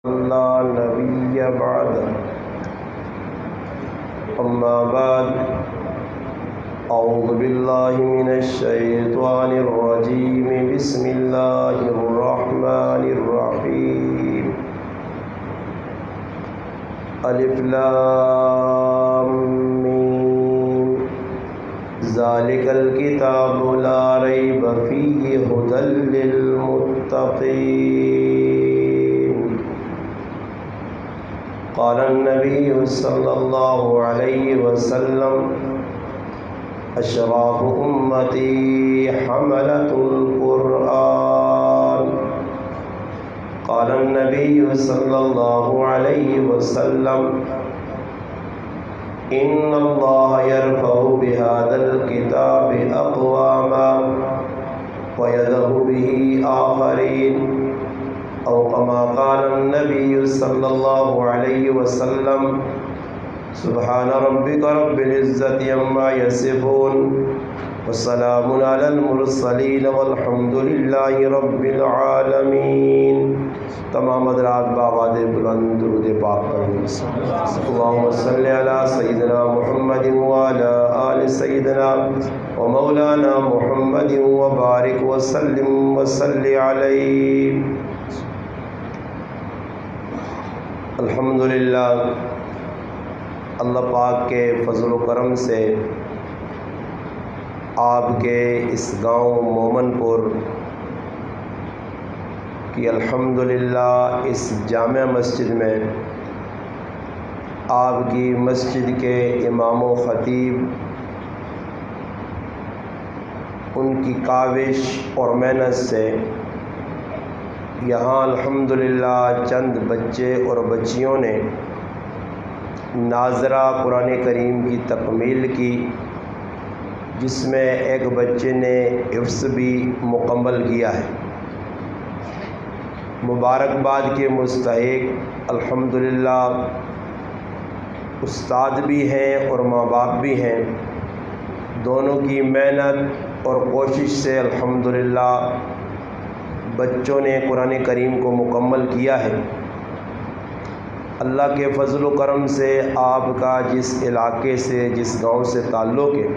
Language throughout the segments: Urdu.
لا نبي بعد. أما بعد، أعوذ بالله من الشيطان الرجيم. بسم الله الرحمن الرحيم. ألف لام ميم. ذلك الكتاب لا ريب فيه هدى للمتقين. قال النبي صلى الله عليه وسلم: أشراف أمتي حملة القرآن. قال النبي صلى الله عليه وسلم: إن الله يرفع بهذا الكتاب أقواما ويدع به آخرين، أو كما قال النبي صلى الله عليه وسلم: سبحان ربك رب العزة عما يصفون والسلام على المرسلين والحمد لله رب العالمین. تمام حضرات بآواز بلند درود پاک پڑھیں. اللهم صل علی سیدنا محمد وعلی آل سیدنا ومولانا محمد وبارک وسلم وصلی علیہ. الحمدللہ، اللہ پاک کے فضل و کرم سے آپ کے اس گاؤں مومن پور کی الحمدللہ اس جامع مسجد میں آپ کی مسجد کے امام و خطیب، ان کی کاوش اور محنت سے یہاں الحمدللہ چند بچے اور بچیوں نے ناظرہ قرآن کریم کی تکمیل کی، جس میں ایک بچے نے حفظ بھی مکمل کیا ہے. مبارکباد کے مستحق الحمدللہ استاد بھی ہیں اور ماں باپ بھی ہیں. دونوں کی محنت اور کوشش سے الحمدللہ بچوں نے قرآن کریم کو مکمل کیا ہے. اللہ کے فضل و کرم سے آپ کا جس علاقے سے، جس گاؤں سے تعلق ہے،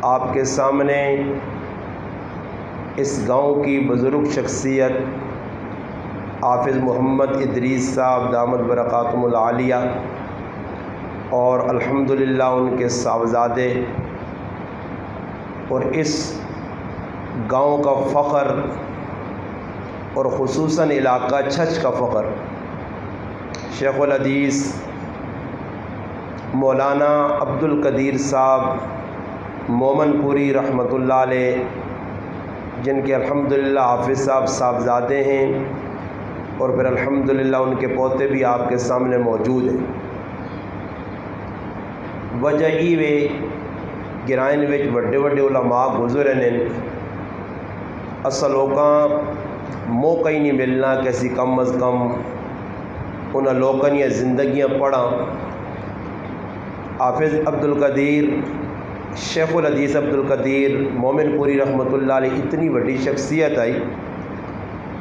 آپ کے سامنے اس گاؤں کی بزرگ شخصیت حافظ محمد ادریس صاحب دامت برکاتہم العالیہ اور الحمدللہ ان کے صاحبزادے اور اس گاؤں کا فخر اور خصوصاً علاقہ چھچ کا فخر شیخ الحدیث مولانا عبدالقدیر صاحب مومن پوری رحمۃ اللہ علیہ، جن کے الحمدللہ حافظ صاحب صاحبزادے ہیں اور پھر الحمدللہ ان کے پوتے بھی آپ کے سامنے موجود ہیں. وجہ وے گرائن وچ وڈے وڈے علماء گزرے نے، اصل لوکاں موقع ہی نہیں ملنا کہ اسی کم از کم انہاں لوکاں دیاں زندگیاں پڑھاں. حافظ عبدالقدیر، شیخ الحدیث عبدالقدیر مومن پوری رحمۃ اللہ علیہ اتنی وڈی شخصیت آئی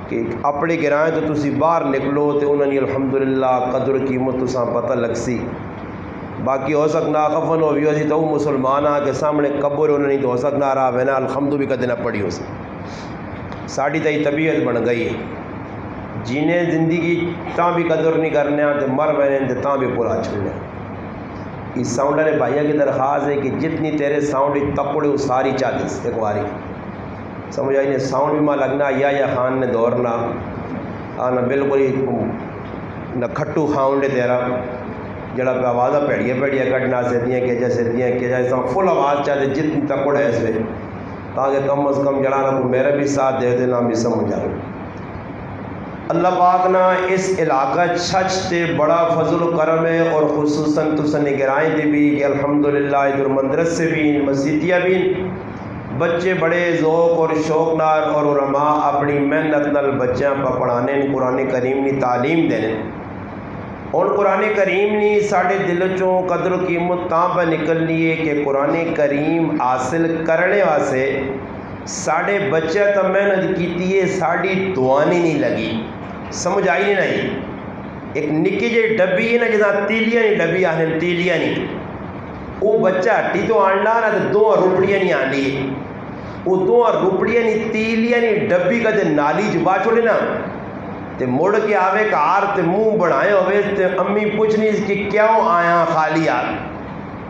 کہ اپنے گرائیں تو تسی باہر نکلو تو انہوں نے الحمدللہ قدر قیمت تساں پتہ لگ سی. باقی ہو سکنا خفن ہو بھی ہوسی تو مسلمان کے سامنے قبر انہوں نے تو ہو سکنا رہا وینا الحمد بھی کدے نہ پڑھی ہو سی. ساڑی تائی طبیعت بن گئی ہے، جینے زندگی تاں بھی قدر نہیں کرنے تو مر وینے تو تاں بھی پورا چھڑنے. اس ساؤنڈ والے بھائیہ کی درخواست ہے کہ جتنی تیرے ساؤنڈ تکڑے وہ ساری چالیس ایک باری سمجھ آئی. ساؤنڈ بھی ماں لگنا یا خان نے دورنا آنا بالکل ہی نہ کھٹو خاؤنڈ تیرا جڑا پہ آوازہ پیڑیاں کٹنا سیدیاں کہ جیسا فل آواز چاہتے جتنی تکڑ ہے اس میں تاکہ کم از کم جڑا نہ میرا بھی ساتھ دے دینا بھی سمجھ آئے. اللہ پاک نہ اس علاقہ چھچ تے بڑا فضل و کرم ہے اور خصوصاً تسن نگرائیں دے بھی کہ الحمدللہ ادھر مدرسے بھی مسجدیاں بھی بچے بڑے ذوق اور شوق نال اور علماء اپنی محنت نال بچیاں پہ پڑھانے قرآن کریم کی تعلیم دینے. اور قرآن کریم نے ساڑھے دل چوں قدر و قیمت تاں پہ نکلنی ہے کہ قرآن کریم حاصل کرنے واسطے ساڑھے بچے تو محنت کیتی ہے، ساڑھی دعانی نہیں لگی. سمجھ آئی نہیں؟ ایک نکی جی ڈبی ہے نا جہاں تیلیاں نہیں ڈبی آنے تیلیاں نہیں، وہ بچہ ہٹی تو آنڈا نا تو 2 روپڑیاں نہیں آنی، وہ 2 روپڑیاں نہیں تیلیاں نہیں ڈبی کا تے نالی چ چھوڑے نا تے مڑ کے آوے کار تے منہ بنائے ہوئے تے امی پوچھنی کہ کیوں آیا خالی آ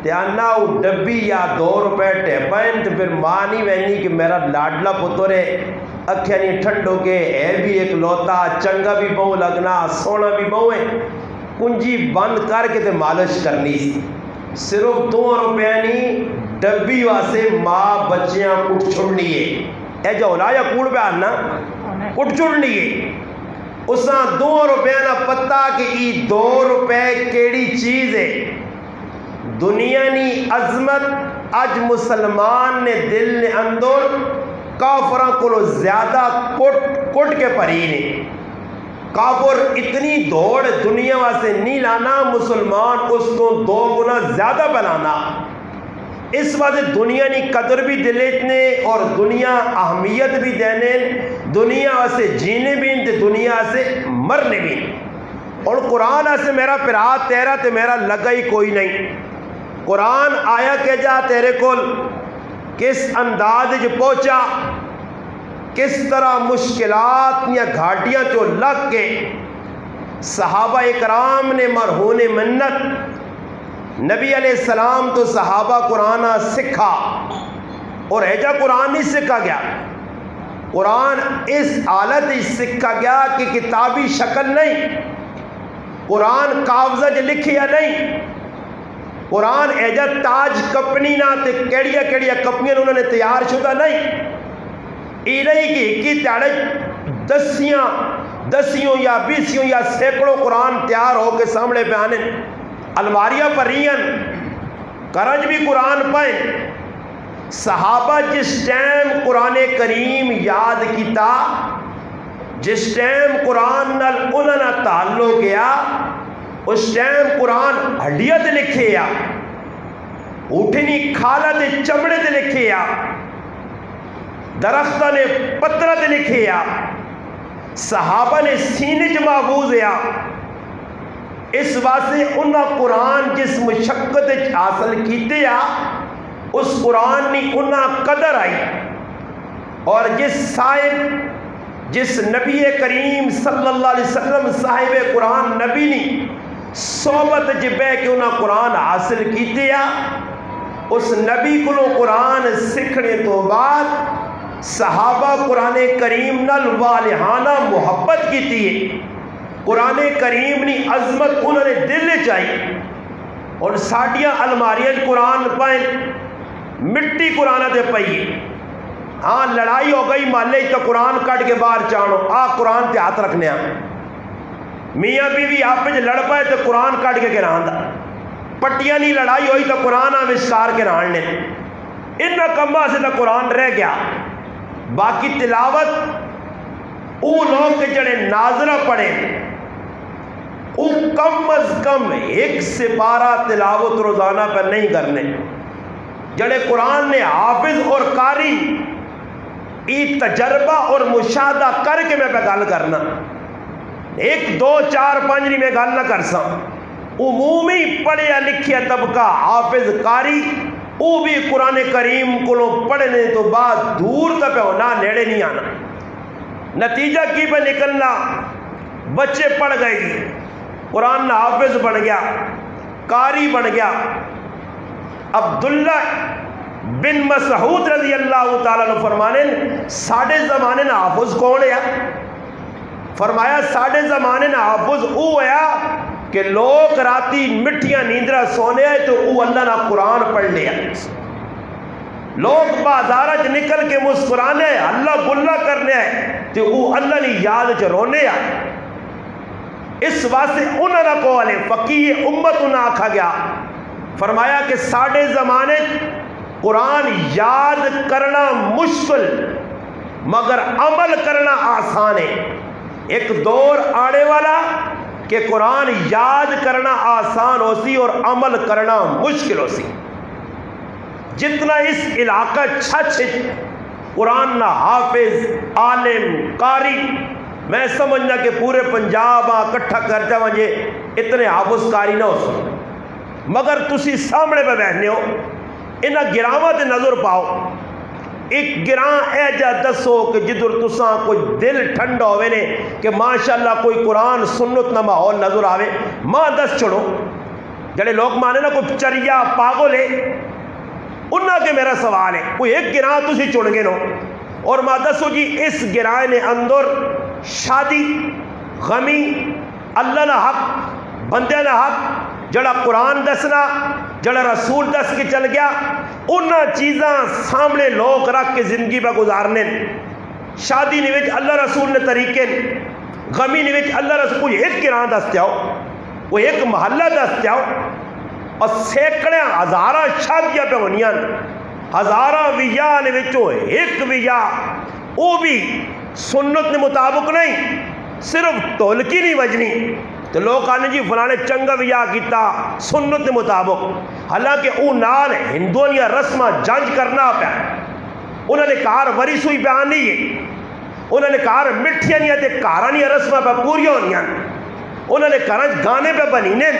تے آنا وہ ڈبی یا 2 روپے ٹیپائن تے پھر ماں نہیں وینی کہ میرا لاڈلا پتر ہے اکھیاں نہیں ٹھنڈو کے ہے بھی ایک لوتا چنگا بھی بہو لگنا سونا بھی بہو ہے، کنجی بند کر کے تے مالش کرنی سی، صرف 2 روپے نہیں ڈبی واسے ماں بچیاں کٹ چھڑنی ہے، اے جو اولا یا کوڑ پہ آنا کٹ چھڑنی ہے، اساں 2 روپے نہ پتہ کہ ای 2 روپے کیڑی چیز ہے، دنیا نی عظمت اج مسلمان نے دل نے اندر کافراں کو زیادہ کٹ کے پری نے، کافر اتنی دوڑ دنیا واسے نہیں لانا، مسلمان اس کو 2 گنا زیادہ بنانا، اس واسطے دنیا نی قدر بھی دلیتنے اور دنیا اہمیت بھی دینے، دنیا سے جینے بھی تے دنیا سے مرنے بھی، اور قرآن سے میرا پرا تیرا تے میرا لگا ہی کوئی نہیں، قرآن آیا کہ جا تیرے کول کس انداز جو پہنچا، کس طرح مشکلات یا گھاٹیاں چو لگ کے صحابہ اکرام نے مرہون منت، نبی علیہ السلام تو صحابہ قرآن سکھا، اور ایجا قرآن نہیں سکھا گیا، قرآن اس حالت سکھا گیا کہ کتابی شکل نہیں، قرآن کاغذ لکھیا نہیں، قرآن ایجا تاج کپنی نہ تے کیڑیا کیڑیا کپنیاں انہوں نے تیار شدہ نہیں، ایلہی کی تیارے دسیوں یا 20 یا سینکڑوں قرآن تیار ہو کے سامنے پہ آنے، الماریاں پر ریئن کرج بھی قرآن پائیں، صحابہ جس ٹائم قرآن کریم یاد کیتا، جس ٹائم قرآن نال انہوں نے تعلق گیا، اس ٹائم قرآن ہڈیاں تے لکھے یا اٹھنی کھالا تے چمڑے تے لکھے یا درختہ نے پترہ تے لکھے یا صحابہ نے سینے چ محفوظ یا، اس واسطے انہاں قرآن جس مشقت حاصل کیتے یا اس قرآن نے انہاں قدر آئی، اور جس نبی کریم صلی اللہ علیہ وسلم صاحب قرآن نبی نے صحبت جبے کہ انہاں قرآن حاصل کیتے یا، اس نبی کو قرآن سکھنے تو بعد صحابہ قرآن کریم نال والہانہ محبت کیتی ہے، قرآن کریم نے عظمت انہوں نے دل چاہی، اور ساڑیاں الماریاں قرآن پائیں، مٹی قرآن دے پئی، ہاں لڑائی ہو گئی مالے تو قرآن کٹ کے باہر چانو آ قرآن تے ہاتھ رکھنے ہیں، میاں بیوی آپ پہ لڑ پائے تو قرآن کٹ کے گران دا، پٹیاں نہیں لڑائی ہوئی تو قرآن آوشکار کے راننے، انہا کمبا سے تو قرآن رہ گیا، باقی تلاوت او لوگ کے جڑے ناظرہ پڑھیں، او کم از کم 1 سے 12 تلاوت روزانہ پر نہیں کرنے، جڑے قرآن نے حافظ اور قاری ای تجربہ اور مشاہدہ کر کے میں پہ گل کرنا، 1 2 4 5 نہیں میں گل نہ کرسا، عمومی پڑھیا لکھیا طبقہ حافظ قاری او بھی قرآن کریم کو پڑھنے تو بعد دور تک ہونا، نیڑے نہیں آنا، نتیجہ کی پہ نکلنا، بچے پڑھ گئے گی، قرآن حافظ بن گیا، قاری بن گیا۔ عبداللہ بن مسعود رضی اللہ تعالیٰ نے فرمانے ساڑھے زمانے نہ حافظ کون ہے؟ فرمایا ساڑھے زمانے نہ حافظ او ہے کہ لوگ راتی مٹھیاں نیندرہ سونے آئے تو او اللہ نہ قرآن پڑھ لیا، لوگ بازارج نکل کے مسکرانے آئے اللہ گلہ کرنے آئے تو او اللہ نے یاد چ رونے آئے، اس واسطے انہوں نے کہا فقیہ امت انہوں نے آکھا گیا، فرمایا کہ ساڑھے زمانے قرآن یاد کرنا مشکل مگر عمل کرنا آسان ہے، ایک دور آنے والا کہ قرآن یاد کرنا آسان ہو سی اور عمل کرنا مشکل ہو سی، جتنا اس علاقہ چھچ قرآن نہ حافظ عالم قاری میں سمجھنا کہ پورے پنجاب کٹھا کر جاواں جے اتنے حافظ کاری نہ ہو سکتے، مگر تسی سامنے پہ بیٹھنے ہو، انہاں گراواں تے نظر پاؤ، ایک گراں اے جا دسو کہ جدر تساں کوئی دل ٹھنڈا ہوئے نے کہ ماشاءاللہ کوئی قرآن سنت نہ ماحول نظر آوے، ماں دس چھوڑو جڑے لوگ مانے نا کوئی چریا پاگل ہے انہاں کے میرا سوال ہے، کوئی ایک گراں تسی چڑ گے نو اور ماں دسو جی اس گراں نے اندر شادی غمی اللہ نہ حق بندے نہ حق جڑا قرآن دسنا جڑا رسول دس کے چل گیا انہاں چیزاں سامنے لوگ رکھ کے زندگی پہ گزارنے، شادی نے وچ اللہ رسول نے طریقے غمی نے وچ اللہ رسول کوئی ایک گراں دس جاؤ کوئی ایک محلہ دس جاؤ اور سینکڑے ہزارہ شادیاں پہ ہونیاں ہزارہ ویاہ نے وچوں ایک ویاہ وہ بھی سنت نے مطابق نہیں صرف ٹولکی نہیں وجنی تو لوگ آنے جی فلانے چنگا ویاہ کیتا سنت نے مطابق، حالانکہ او نال ہندوؤں یا رسمہ جنج کرنا پیا، انہوں نے کار وری سوئی بیان نہیں ہے، انہوں نے کار مٹھیاں نہیں تے کاراں نہیں رسمہ پہ پوری ہونیاں، انہوں نے کار گانے پہ بنینے،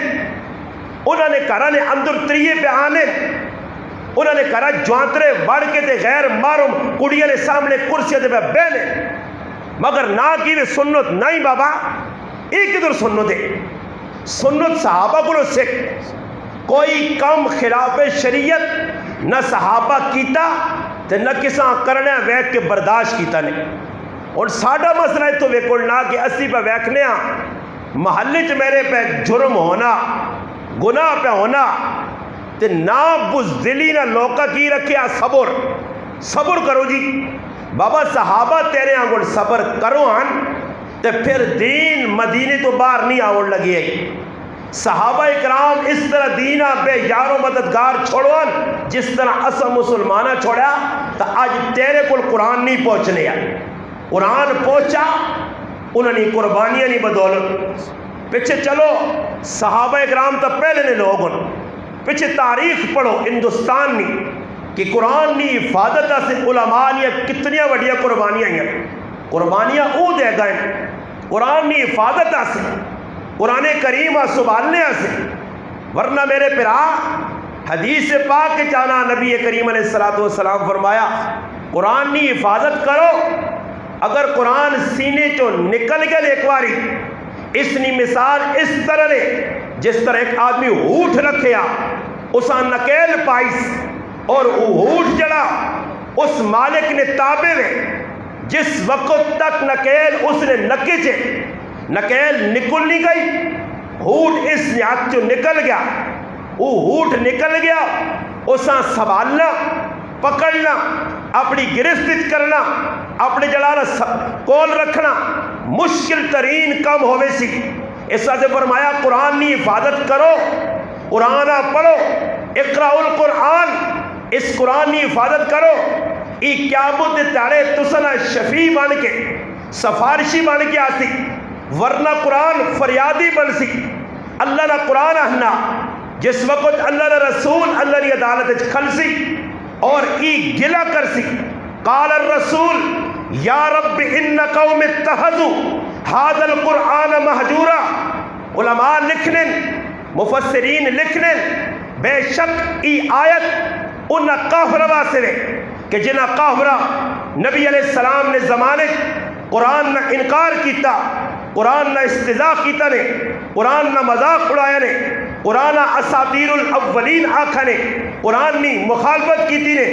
انہوں نے کار نے اندر تریے پہ آنے، انہوں نے کہا جوانترے بڑھ کے تے غیر معروم کڑیاں نے سامنے کرسیاں تے پہ بینے، مگر نہ کی سنت نہیں بابا ایک ادھر سنت ہے، سنت صحابہ کو سکھ کوئی کم خلاف شریعت نہ صحابہ کیتا تے نہ کساں کرنے ویک کے برداشت کیتا نہیں، اور ساڈا مسئلہ ہے تو ویکھنا کہ اسی پہ ویکھنے محلے چ میرے پہ جرم ہونا گناہ پہ ہونا تے نہ بزدلی نہ لوکا کی رکھیا صبر کرو جی بابا صحابہ تیرے آنگوڑ صبر کرو آن تے پھر دین مدینے تو باہر نہیں آوڑ لگی ہے، صحابہ اکرام اس طرح دینہ بے یار و مددگار چھوڑوان جس طرح اسا مسلمانہ چھوڑا تا آج تیرے کل قرآن نہیں پہنچنے ہیں، قرآن پہنچا انہوں نے قربانیاں نہیں بدولت، پیچھے چلو صحابہ اکرام تا پہلے نے لوگوں پیچھے تاریخ پڑھو ہندوستان نے کہ قرآن نے حفاظت سے علماء نے کتنیاں وڈیاں قربانیاں ہیں، قربانیاں او دے گئے قرآن نے حفاظت سے قرآن کریم سنبھالنے سے، ورنہ میرے پرا حدیث پاک کے چانا نبی کریم علیہ السلام فرمایا قرآن نے حفاظت کرو، اگر قرآن سینے چو نکل گیا ایک باری اس نے مثال اس طرح دے جس طرح ایک آدمی ہونٹ رکھیا اسا نکیل پائیس اور وہ ہونٹ جڑا اس مالک نے تابے میں جس وقت تک نکیل اس نے نکچے نکیل نکل نہیں گئی ہونٹ اس نیات جو نکل گیا وہ ہونٹ نکل گیا اسا سنبھالنا پکڑنا اپنی گرفت کرنا اپنے جڑانا کول رکھنا مشکل ترین کام ہوئے سی، اس سے فرمایا قرآن کی حفاظت کرو، قرآن پڑھو، اقرأ القرآن، اس قرآن کی حفاظت کرو، ای قیامت تارے تسنا شفیع بن کے سفارشی بن کے آتی، ورنہ قرآن فریادی بن سی، اللہ نہ قرآن اہنا جس وقت اللہ نہ رسول اللہ نے عدالت کھل سی اور ای گلہ کر سی، قال الرسول یا رب ان قوم اتخذوا هذا القرآن مہجورا، علماء لکھنے مفسرین لکھنے بے شک ای آیت ان کافرہ واسطے کہ جنہ کافرہ نبی علیہ السلام نے زمانے قرآن نہ انکار کیتا، قرآن نہ استہزاء کیتا نے، قرآن نہ مذاق اڑایا نے، قرآن اساطیر الاولین آکھا نے، قرآن نے مخالفت کیتی نے،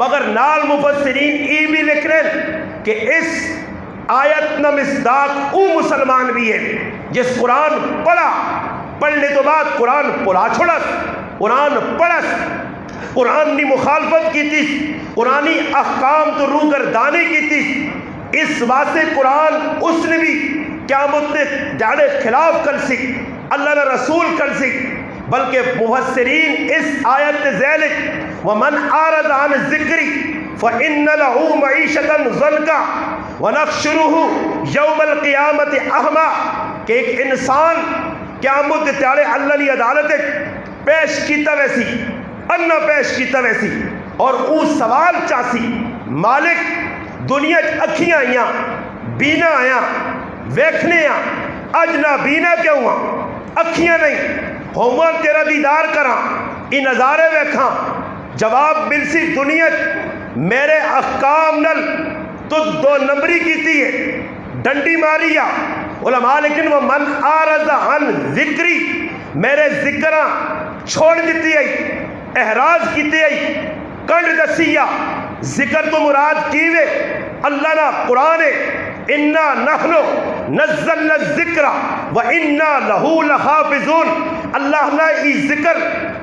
مگر نال مفسرین ای بھی لکھ رہے کہ اس آیت نہ مصداق او مسلمان بھی ہے جس قرآن پڑھا پڑھنے تو بعد قرآن پڑھا چھوڑا قرآن پڑھس قرآن نے مخالفت کی تھی قرآنی احکام تو روگردانی کی تھی، اس واسطے قرآن اس نے بھی قیامت نے جاڑے خلاف کر سی اللہ نے رسول کر سی، بلکہ مفسرین اس آیت ذیلک ومن آرد عن ذکری فإن له معیشتا ضنکا ونحشره یوم القیامت احما، کہ ایک انسان قیامت تیارے اللہ نے عدالت پیش کیتا ویسی انہ پیش کیتا ویسی اور او سوال چاسی مالک دنیا اکھیاں آیاں بینا آیاں ویکھنے اج نابینا کیوں اکھیاں نہیں ہوواں تیرا دیدار کراں ای نظارے ویکھاں جواب ملسی دنیا میرے احکام نل تو دو نمبری کیتی ہے ڈنڈی ماری علماء لیکن وہ من آرز عن ذکری میرے ذکراں چھوڑ دیتی ہے احراز کیتی ہے کنڈ دسیا ذکر تو مراد کیوے اللہ نا قرآن انا نحنو نزلنا الذکر و انا لہو لحافظون اللہ نا ای ذکر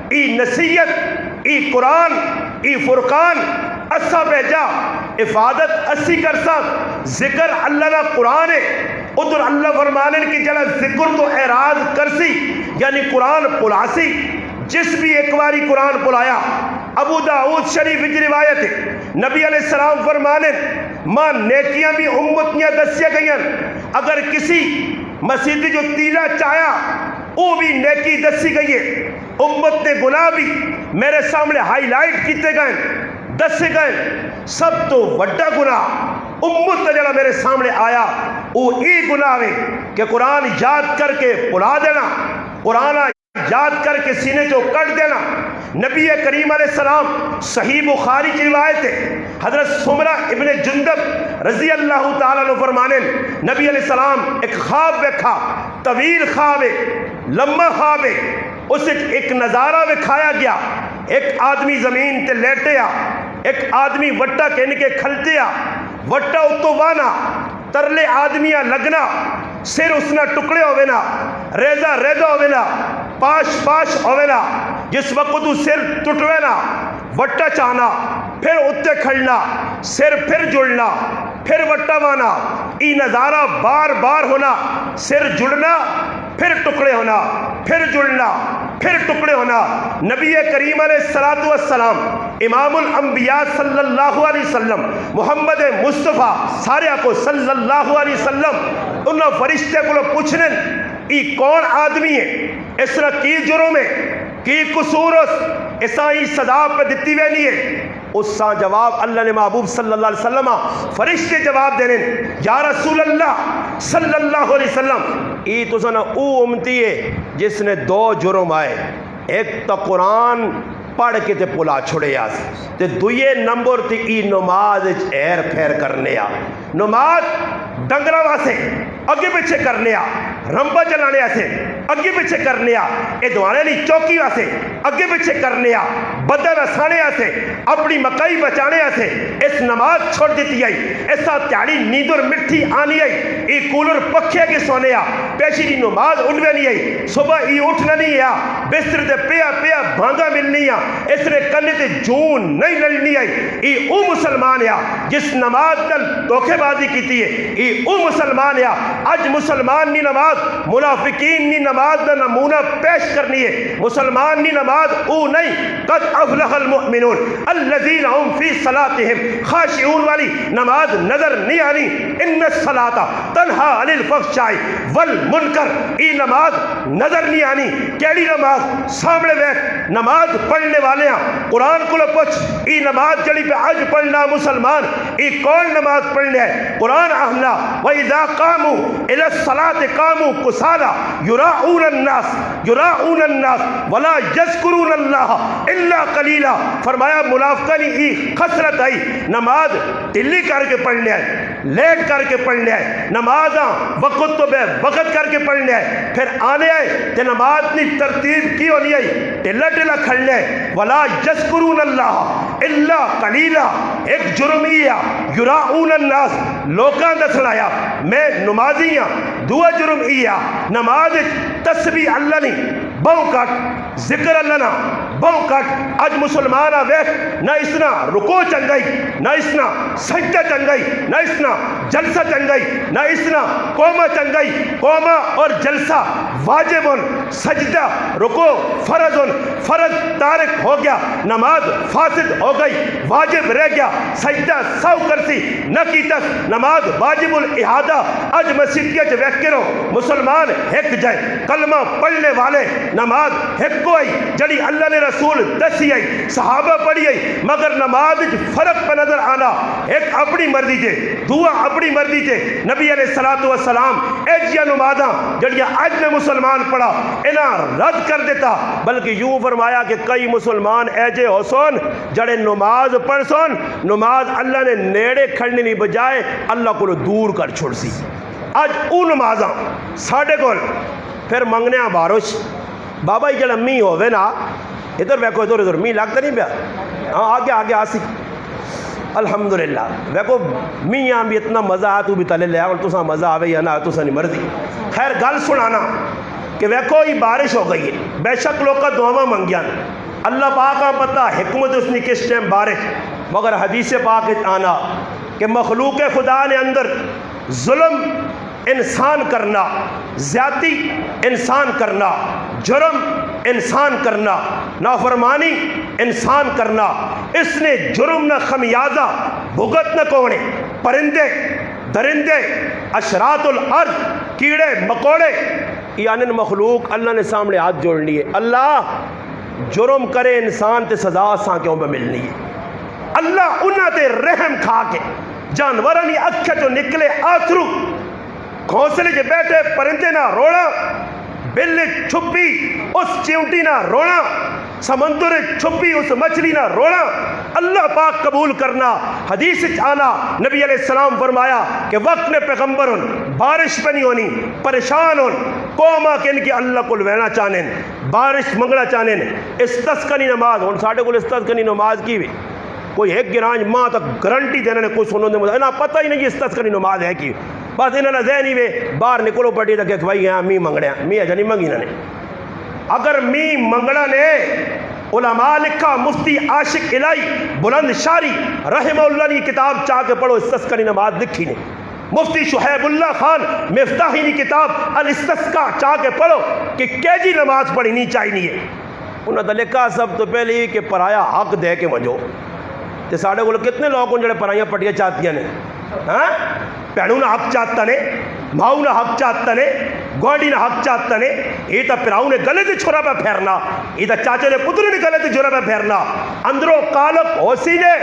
ای نصیحت ای قرآن ای فرقان اسا بھیجا افادت اسی کرسا ذکر اللہ نا قرآن ہے ادھر اللہ فرمانے کی جلا ذکر تو اعراض کرسی یعنی قرآن پلاسی جس بھی ایک باری قرآن پلایا ابو داؤد شریف کی روایت ہے نبی علیہ السلام فرمانے ماں نیکیاں بھی امتیاں دسیا گئی اگر کسی مسیح جو تیلا چایا وہ بھی نیکی دسی گئی ہے امت نے گناہ بھی میرے سامنے ہائی لائٹ کیتے گئے دسے گئے سب تو وڈا گناہ امت نے جڑا میرے سامنے آیا وہ ای گناہ ہے کہ قرآن یاد کر کے پلا دینا قرآن یاد کر کے سینے جو کٹ دینا نبی کریم علیہ السلام صحیح بخاری کی روایت ہے حضرت سمرہ ابن جندب رضی اللہ تعالیٰ عنہ فرمانے نبی علیہ السلام ایک خواب دیکھا طویل خواب ہے لمبا خواب ہے اسے ایک نظارہ دکھایا گیا ایک آدمی زمین تے لیٹے ایک آدمی وٹا کہنے کے کھلتے وٹا اتو وانا ترلے آدمیاں لگنا سر اسنا ٹکڑے ہوئے نا ریزہ ریزہ ہوئے نا پاش پاش ہوئے نا جس وقت سر ٹوٹوے نا وٹا چانا پھر اتے کھڑنا سر پھر جڑنا پھر وٹا وانا ای نظارہ بار بار ہونا سر جڑنا پھر ٹکڑے ہونا پھر جڑنا پھر ٹکڑے ہونا نبی کریم علیہ السلام امام الانبیاء صلی اللہ علیہ وسلم محمد مصطفیٰ سارے کو صلی اللہ علیہ وسلم انہوں فرشتے کو پوچھنے ای کون آدمی ہے اس طرح کی جرم ہے کی قصور ایسا ہی سزا پہ دیتی ہوئے نہیں ہے اس کا جواب اللہ نے محبوب صلی اللہ علیہ وسلم فرشتے جواب دینے یا رسول اللہ صلی اللہ علیہ وسلم ای تو سنا او امتی ہے جس نے دو جرم آئے ایک تو قرآن پڑھ کے تے پلا چھوڑے تے دوئے نمبر تے ای نماز ایر پھیر کرنے نماز ڈنگرہ واسے اگے پیچھے کرنے رمبا چلانے سے اگے پیچھے کرنے اے دوانے نہیں چوکی واسے اگے پیچھے کرنے بدن اسانے سے اپنی مکئی بچانے سے اس نماز چھوڑ دیتی آئی ایسا تیاری نیندر مٹھی آنی آئی ای کولر پکھے کے سونے پیشی دی نماز اٹھوے نہیں آئی صبح ای اٹھنا نہیں بستر دے پیا پیا بھانگا ملنی اس نے کنے تے جون نہیں لڑنی آئی ای او مسلمان جس نماز تل دھوکے بازی کیتی ہے ای او مسلمان اج مسلمان نی نماز منافقین نی نماز دا نمونہ پیش کرنی ہے مسلمان نی نماز او نہیں قد افلح المؤمنون الذین هم فی صلاتهم خاشعون والی نماز نظر نہیں آنی ان الصلاۃ تنہا عن الفحشاء والمنکر ای نماز نظر نہیں آنی کیڑی نماز سامنے بیٹھ نماز پڑھنے والے قرآن کو پوچھ ای نماز جڑی پہ آج پڑھنا مسلمان ای کون نماز پڑھنے ہے قرآن اہلا وَإِذَا قَامُوا إِلَى الصَّلَاةِ قَامُوا كُسَالَى يُرَاءُونَ النَّاسَ وَلَا يَذْكُرُونَ اللَّهَ إِلَّا قَلِيلًا فرمایا منافقانی ای خسرت آئی نماز ڈلی کر کے پڑھنے ہے لیٹ کر کے پڑھنے ہے نماز وقت تو بے وقت کر کے پڑھنے ہے پھر آنے آئے کہ نماز نی ترتیب کی ہونی آئی ڈلا ڈلا کھڑنے ولا یذکرون اللہ الا قلیلا ایک جرم یراؤون الناس لوکاں دسلایا میں نمازی دعا جرم نماز تسبیح اللہ نہیں بہو کٹ ذکر اللہ نہ بہو کٹ اج مسلمان ویخ نہ اسنا رکو چنگائی نہ اسنا سجدہ چنگائی نہ اسنا جلسہ چنگائی نہ اسنا قومہ چنگائی قومہ اور جلسہ واجب سجدہ رکو فرض تارک ہو گیا نماز فاسد ہو گئی واجب رہ گیا سجدہ سو کرسی نہ کی تک نماز واجب الاحادہ اج مسیحیت ویخ کرو مسلمان ایک جائے کلمہ پڑھنے والے نماز ایک کو آئی جڑی اللہ نے رسول دسی آئی صحابہ پڑھی آئی مگر نماز فرق پہ نظر آنا ایک اپنی مرضی جے دعا اپنی اپنی مرضی تے نبی علیہ الصلوۃ والسلام ایجیاں نمازاں جڑیاں اج نے مسلمان پڑھا انہاں رد کر دیتا، بلکہ یوں فرمایا کہ کئی مسلمان ایجے ہو سن جڑے نماز پڑھ سن، نماز اللہ نے نیڑے کھڑنے نہیں بجائے اللہ کو دور کر چھوڑ سی۔ اج او نمازاں ساڈے کول پھر منگنے بارش بابا جی جڑا می ہوے نا ادھر ویکھو ادھر می لگتا نہیں پیا، ہاں آگے آگے آسی الحمدللہ ویکھو میاں بھی اتنا مزہ آیا تو بھی تلے لیا اور تساں مزہ آوے یا نہ تساں نہیں مرضی۔ خیر گل سنانا کہ ویکھو یہ بارش ہو گئی ہے، بے شک لوگ دعاواں منگیاں اللہ پاک کا پتہ حکمت اس نے کس ٹائم بارش، مگر حدیث پاک آنا کہ مخلوق خدا نے اندر ظلم انسان کرنا، زیادتی انسان کرنا، جرم انسان کرنا، نافرمانی انسان کرنا، اس نے جرم نہ خمیازہ بھگت نہ کونے، پرندے درندے اشرات الارض کیڑے مکوڑے یعنی مخلوق اللہ نے سامنے ہاتھ جوڑنی ہے۔ اللہ جرم کرے انسان تے سزا ساں کیوں پہ ملنی ہے، اللہ انہاں تے رحم کھا کے جانورانی اکھے تو نکلے آتھرو، گھونسلے جو بیٹھے پرندے نہ رونا، بلی چھپی اس چیونٹی نہ رونا، سمندر چھپی اس مچھلی نہ رونا، اللہ پاک قبول کرنا۔ حدیث آنا نبی علیہ السلام فرمایا کہ وقت نے پیغمبر بارش پہ نہیں ہونی، پریشان ہون قوما کہ ان کی اللہ کو لوینا چاہنے بارش منگنا چاہنے استسقنی نماز ہون ساڑھے کو استسقنی نماز کی بھی کوئی ایک گرانج ماں تک گارنٹی دینے نے کوئی سنوں دے مجھے انہاں پتہ ہی نہیں کہ استسقنی نماز ہے کی، بس انہاں نے ذہنی وے باہر نکلو پڑی تک کہ بھائی یہاں می منگڑے ہیں، می اجا نہیں منگی انہاں نے۔ اگر می منگڑا نے علماء لکھا مفتی عاشق الہی بلند شاری رحمہ اللہ نے کتاب چاہ کے پڑھو استسقنی نماز لکھی نے، مفتی شہیب اللہ خان مفتاحی نے کتاب الاستسقاء چاہ کے پڑھو کہ کیجی نماز پڑھنی چاہیے۔ انہوں نے لکھا سب تو پہلے ہی کہ پرایا حق دے کے منجو، تے ساڑھے کو کتنے لوگ جڑے پرائیاں پٹیاں چاہتی ہیں ہاں پیڑوں نہ حق چاہتا نے، ماؤں نہ حق چاہتا نے، گوڑی نہ حق چاہتا نے، یہ تا پراؤں نے گلے تے چھوڑا پہ پھیرنا، یہ تا چاچے نے پترے نے گلے تے چھوڑا پہ پھیرنا، اندروں قالب ہوسی نے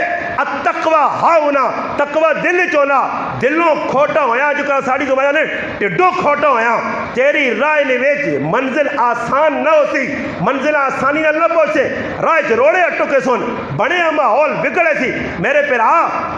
التقوی ہاؤنا تقوی دل چونا، دلوں کھوٹا ہویا جو کہ ساڑھی زبانہ نے ٹڈو کھوٹا ہویا، تیری رائے نے ویچ منزل آسان نہ ہوتی، منزل آسانی نہ پہنچے، رائے جروڑے اٹھو کے سن بڑے ماحول بگڑے تھی میرے پیرا۔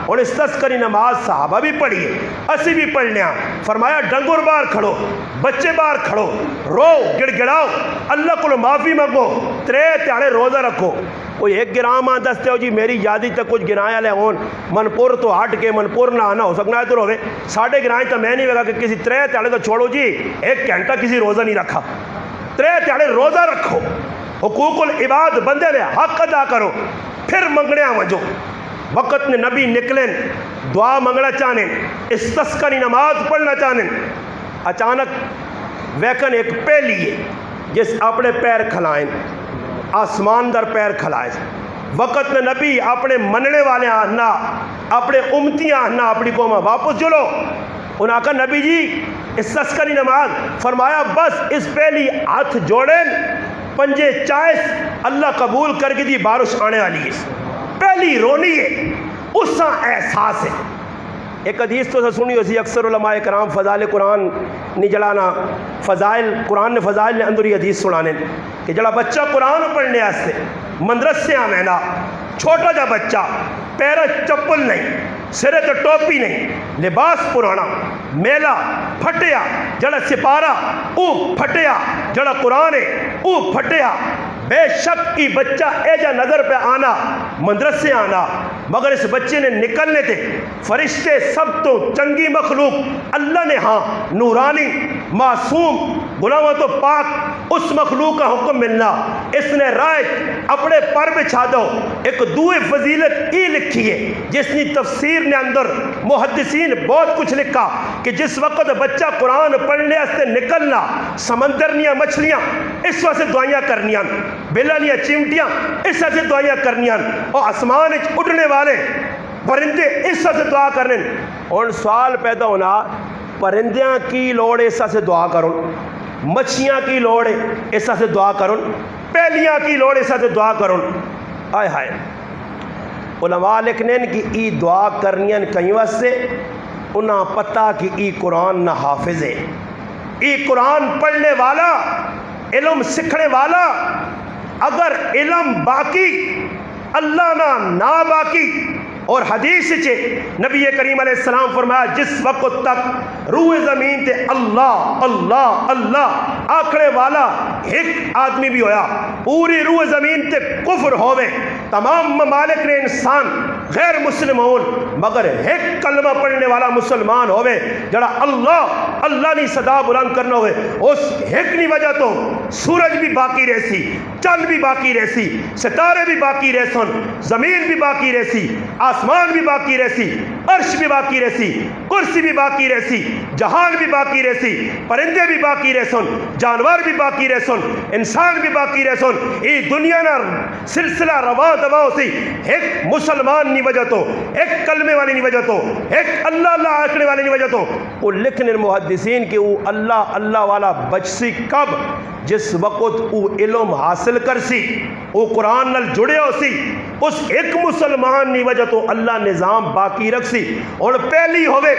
اور استسقنی نماز صحابہ بھی پڑھیے اسی بھی پڑھنے ہیں، فرمایا ڈنگر باہر کھڑو بچے باہر کھڑو رو گڑ گڑاؤ اللہ کو معافی مانگو، ترے تیارے روزہ رکھو۔ کوئی ایک گرام دستے ہو جی میری یادی تک کچھ گرایا لے ہون منپور تو ہٹ کے منپور نہ آنا ہو سکنا ہے تو روے ساڑھے گرائیں تو میں نہیں لگا کہ کسی ترے تیارے تو چھوڑو جی ایک گھنٹہ کسی روزہ نہیں رکھا، ترے تیارے روزہ رکھو، حقوق العباد بندے نے حق ادا کرو، پھر منگنے آمجو۔ وقت نے نبی نکلیں دعا منگنا چاہنے استسقنی نماز پڑھنا چاہنے، اچانک ویکن ایک پہلی ہے جس اپنے پیر کھلائیں آسمان در پیر کھلائیں، وقت نے نبی اپنے مننے والے آنا اپنے امتیاں آنا اپنی قومہ واپس جلو، انہاں کہا نبی جی استسقنی نماز، فرمایا بس اس پہلی ہاتھ جوڑیں پنجے چائس اللہ قبول کر کے دی بارش آنے والی ہے، پہلی رونی ہے اس سا احساس ہے۔ ایک حدیث تو سنی ہوئی اکثر علماء کرام فضائل قرآن نہیں جڑانا فضائل قرآن نے فضائل نے اندر ہی حدیث سنانے کہ جڑا بچہ قرآن پڑھنے آستے مدرسے آمینا چھوٹا جا بچہ پیرہ چپل نہیں سرے تو ٹوپی نہیں لباس پرانا میلا پھٹیا جڑا سپارہ او پھٹیا جڑا قرآن ہے او پھٹیا، بے شک کی بچہ ایجا نظر پہ آنا مدرسے آنا، مگر اس بچے نے نکلنے تھے فرشتے سب تو چنگی مخلوق اللہ نے ہاں نورانی معصوم گناہوں تو پاک اس مخلوق کا حکم ملنا، اس نے رائے اپنے پر بچھا دو۔ ایک دوئے فضیلت ای لکھی ہے جس نے تفسیر نے اندر محدثین بہت کچھ لکھا کہ جس وقت بچہ قرآن پڑھنے سے نکلنا سمندرنیاں مچھلیاں اس وقت سے دعائیاں کرنیاں، بلانیاں چمٹیاں اس وقت سے دعائیاں کرنیاں، اور آسمان اٹھنے والے پرندے اس وقت سے دعا کرنے۔ اور سوال پیدا ہونا پرندیاں کی لوڑ اس وقت سے دعا کرو، مچھیاں کی لوڑ اس وقت سے دعا کرو، پہلیاں کی لوڑ اس وقت سے دعا کرو۔ آئے ہائے علماء لکھنے کی ای دعا کرنیاں کہیں واسطے انہاں پتہ کہ ای قرآن نہ حافظ ہے، ای قرآن پڑھنے والا، علم سکھنے والا، اگر علم باقی اللہ نہ باقی۔ اور حدیث چے نبی کریم علیہ السلام فرمایا جس وقت تک روح زمین تے اللہ اللہ اللہ آکھنے والا ایک آدمی بھی ہویا، پوری روح زمین تے کفر ہوئے، تمام ممالک نے انسان غیر مسلم ہون، مگر ایک کلمہ پڑھنے والا مسلمان ہوئے جڑا اللہ اللہ نہیں صدا بلند کرنا ہوئے، اس ایک نہیں وجہ تو سورج بھی باقی رہسی، چند بھی باقی رہسی، ستارے بھی باقی رہسن، زمین بھی باقی رہسی، آسمان بھی باقی رہسی، عرش بھی باقی رہسی، کرسی بھی باقی رہسی، جہان بھی باقی رہسی، پرندے بھی باقی رہسن، جانور بھی باقی رہسن، انسان بھی باقی رہسن، ای دنیا نا سلسلہ رواں دواں سی ایک مسلمان نہیں وجہ تو، ایک کلمے والی نہیں وجہ تو، ایک اللہ اللہ آکھنے والی نہیں وجہ تو۔ وہ لکھنے المحدثین کہ وہ اللہ اللہ والا بچ سی کب؟ جس وقت وہ علم حاصل کر سی، وہ قرآن نال جڑے ہو سی، اس ایک مسلمان نہیں وجہ تو اللہ نظام باقی رکھ سی۔ اور پہلی ہوئے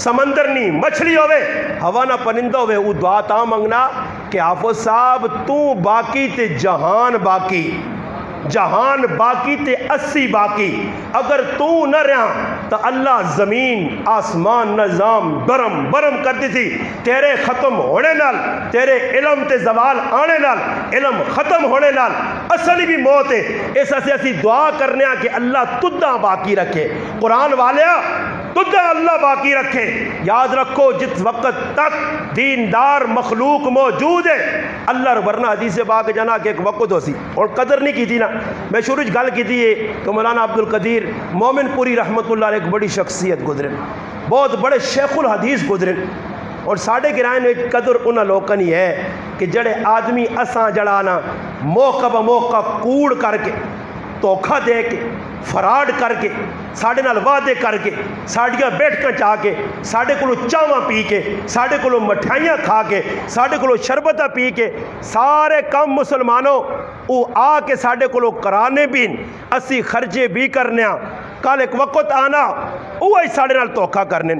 سمندر نہیں مچھلی ہوئے ہوا نہ پرندہ ہوئے، وہ دعا تا منگنا کہ حافظ صاحب تو باقی تے جہان باقی، جہان باقی تے اسی باقی، اگر تو نہ رہا تو اللہ زمین آسمان نظام برم برم کر دی تھی، تیرے ختم ہونے نال، تیرے علم تے زوال آنے نال، علم ختم ہونے نال اصلی بھی موت ہے۔ اس سے اسی دعا کرنے کہ اللہ تدہ باقی رکھے، قرآن والیا تدہ اللہ باقی رکھے۔ یاد رکھو جس وقت تک دیندار مخلوق موجود ہے اللہ ورنہ حدیث پاک جانا کہ ایک وقت ہو سی اور قدر نہیں کی تھی نا۔ میں شروع گل کی تھی تو مولانا عبد القدیر مومن پوری رحمت اللہ علیہ ایک بڑی شخصیت گزرے، بہت بڑے شیخ الحدیث گزرے، اور ساڑھے گرائن میں قدر انہاں لوگوں ہی ہے کہ جڑے آدمی اساں جڑانا موقع بموقع کوڑ کر کے، دھوکھا دے کے، فراڈ کر کے، ساڑھے نال وعدے کر کے، ساڑھیاں بیٹھکاں چاہ کے، ساڑھے کولو چاواں پی کے، ساڑھے کولو مٹھائیاں کھا کے، ساڑھے کولو شربتہ پی کے، سارے کم مسلمانوں وہ آ کے ساڑھے کولو کرانے بھی اسی خرچے بھی کرنے، کل ایک وقت آنا وہی ساڑھے نال دھوکھا کرنے،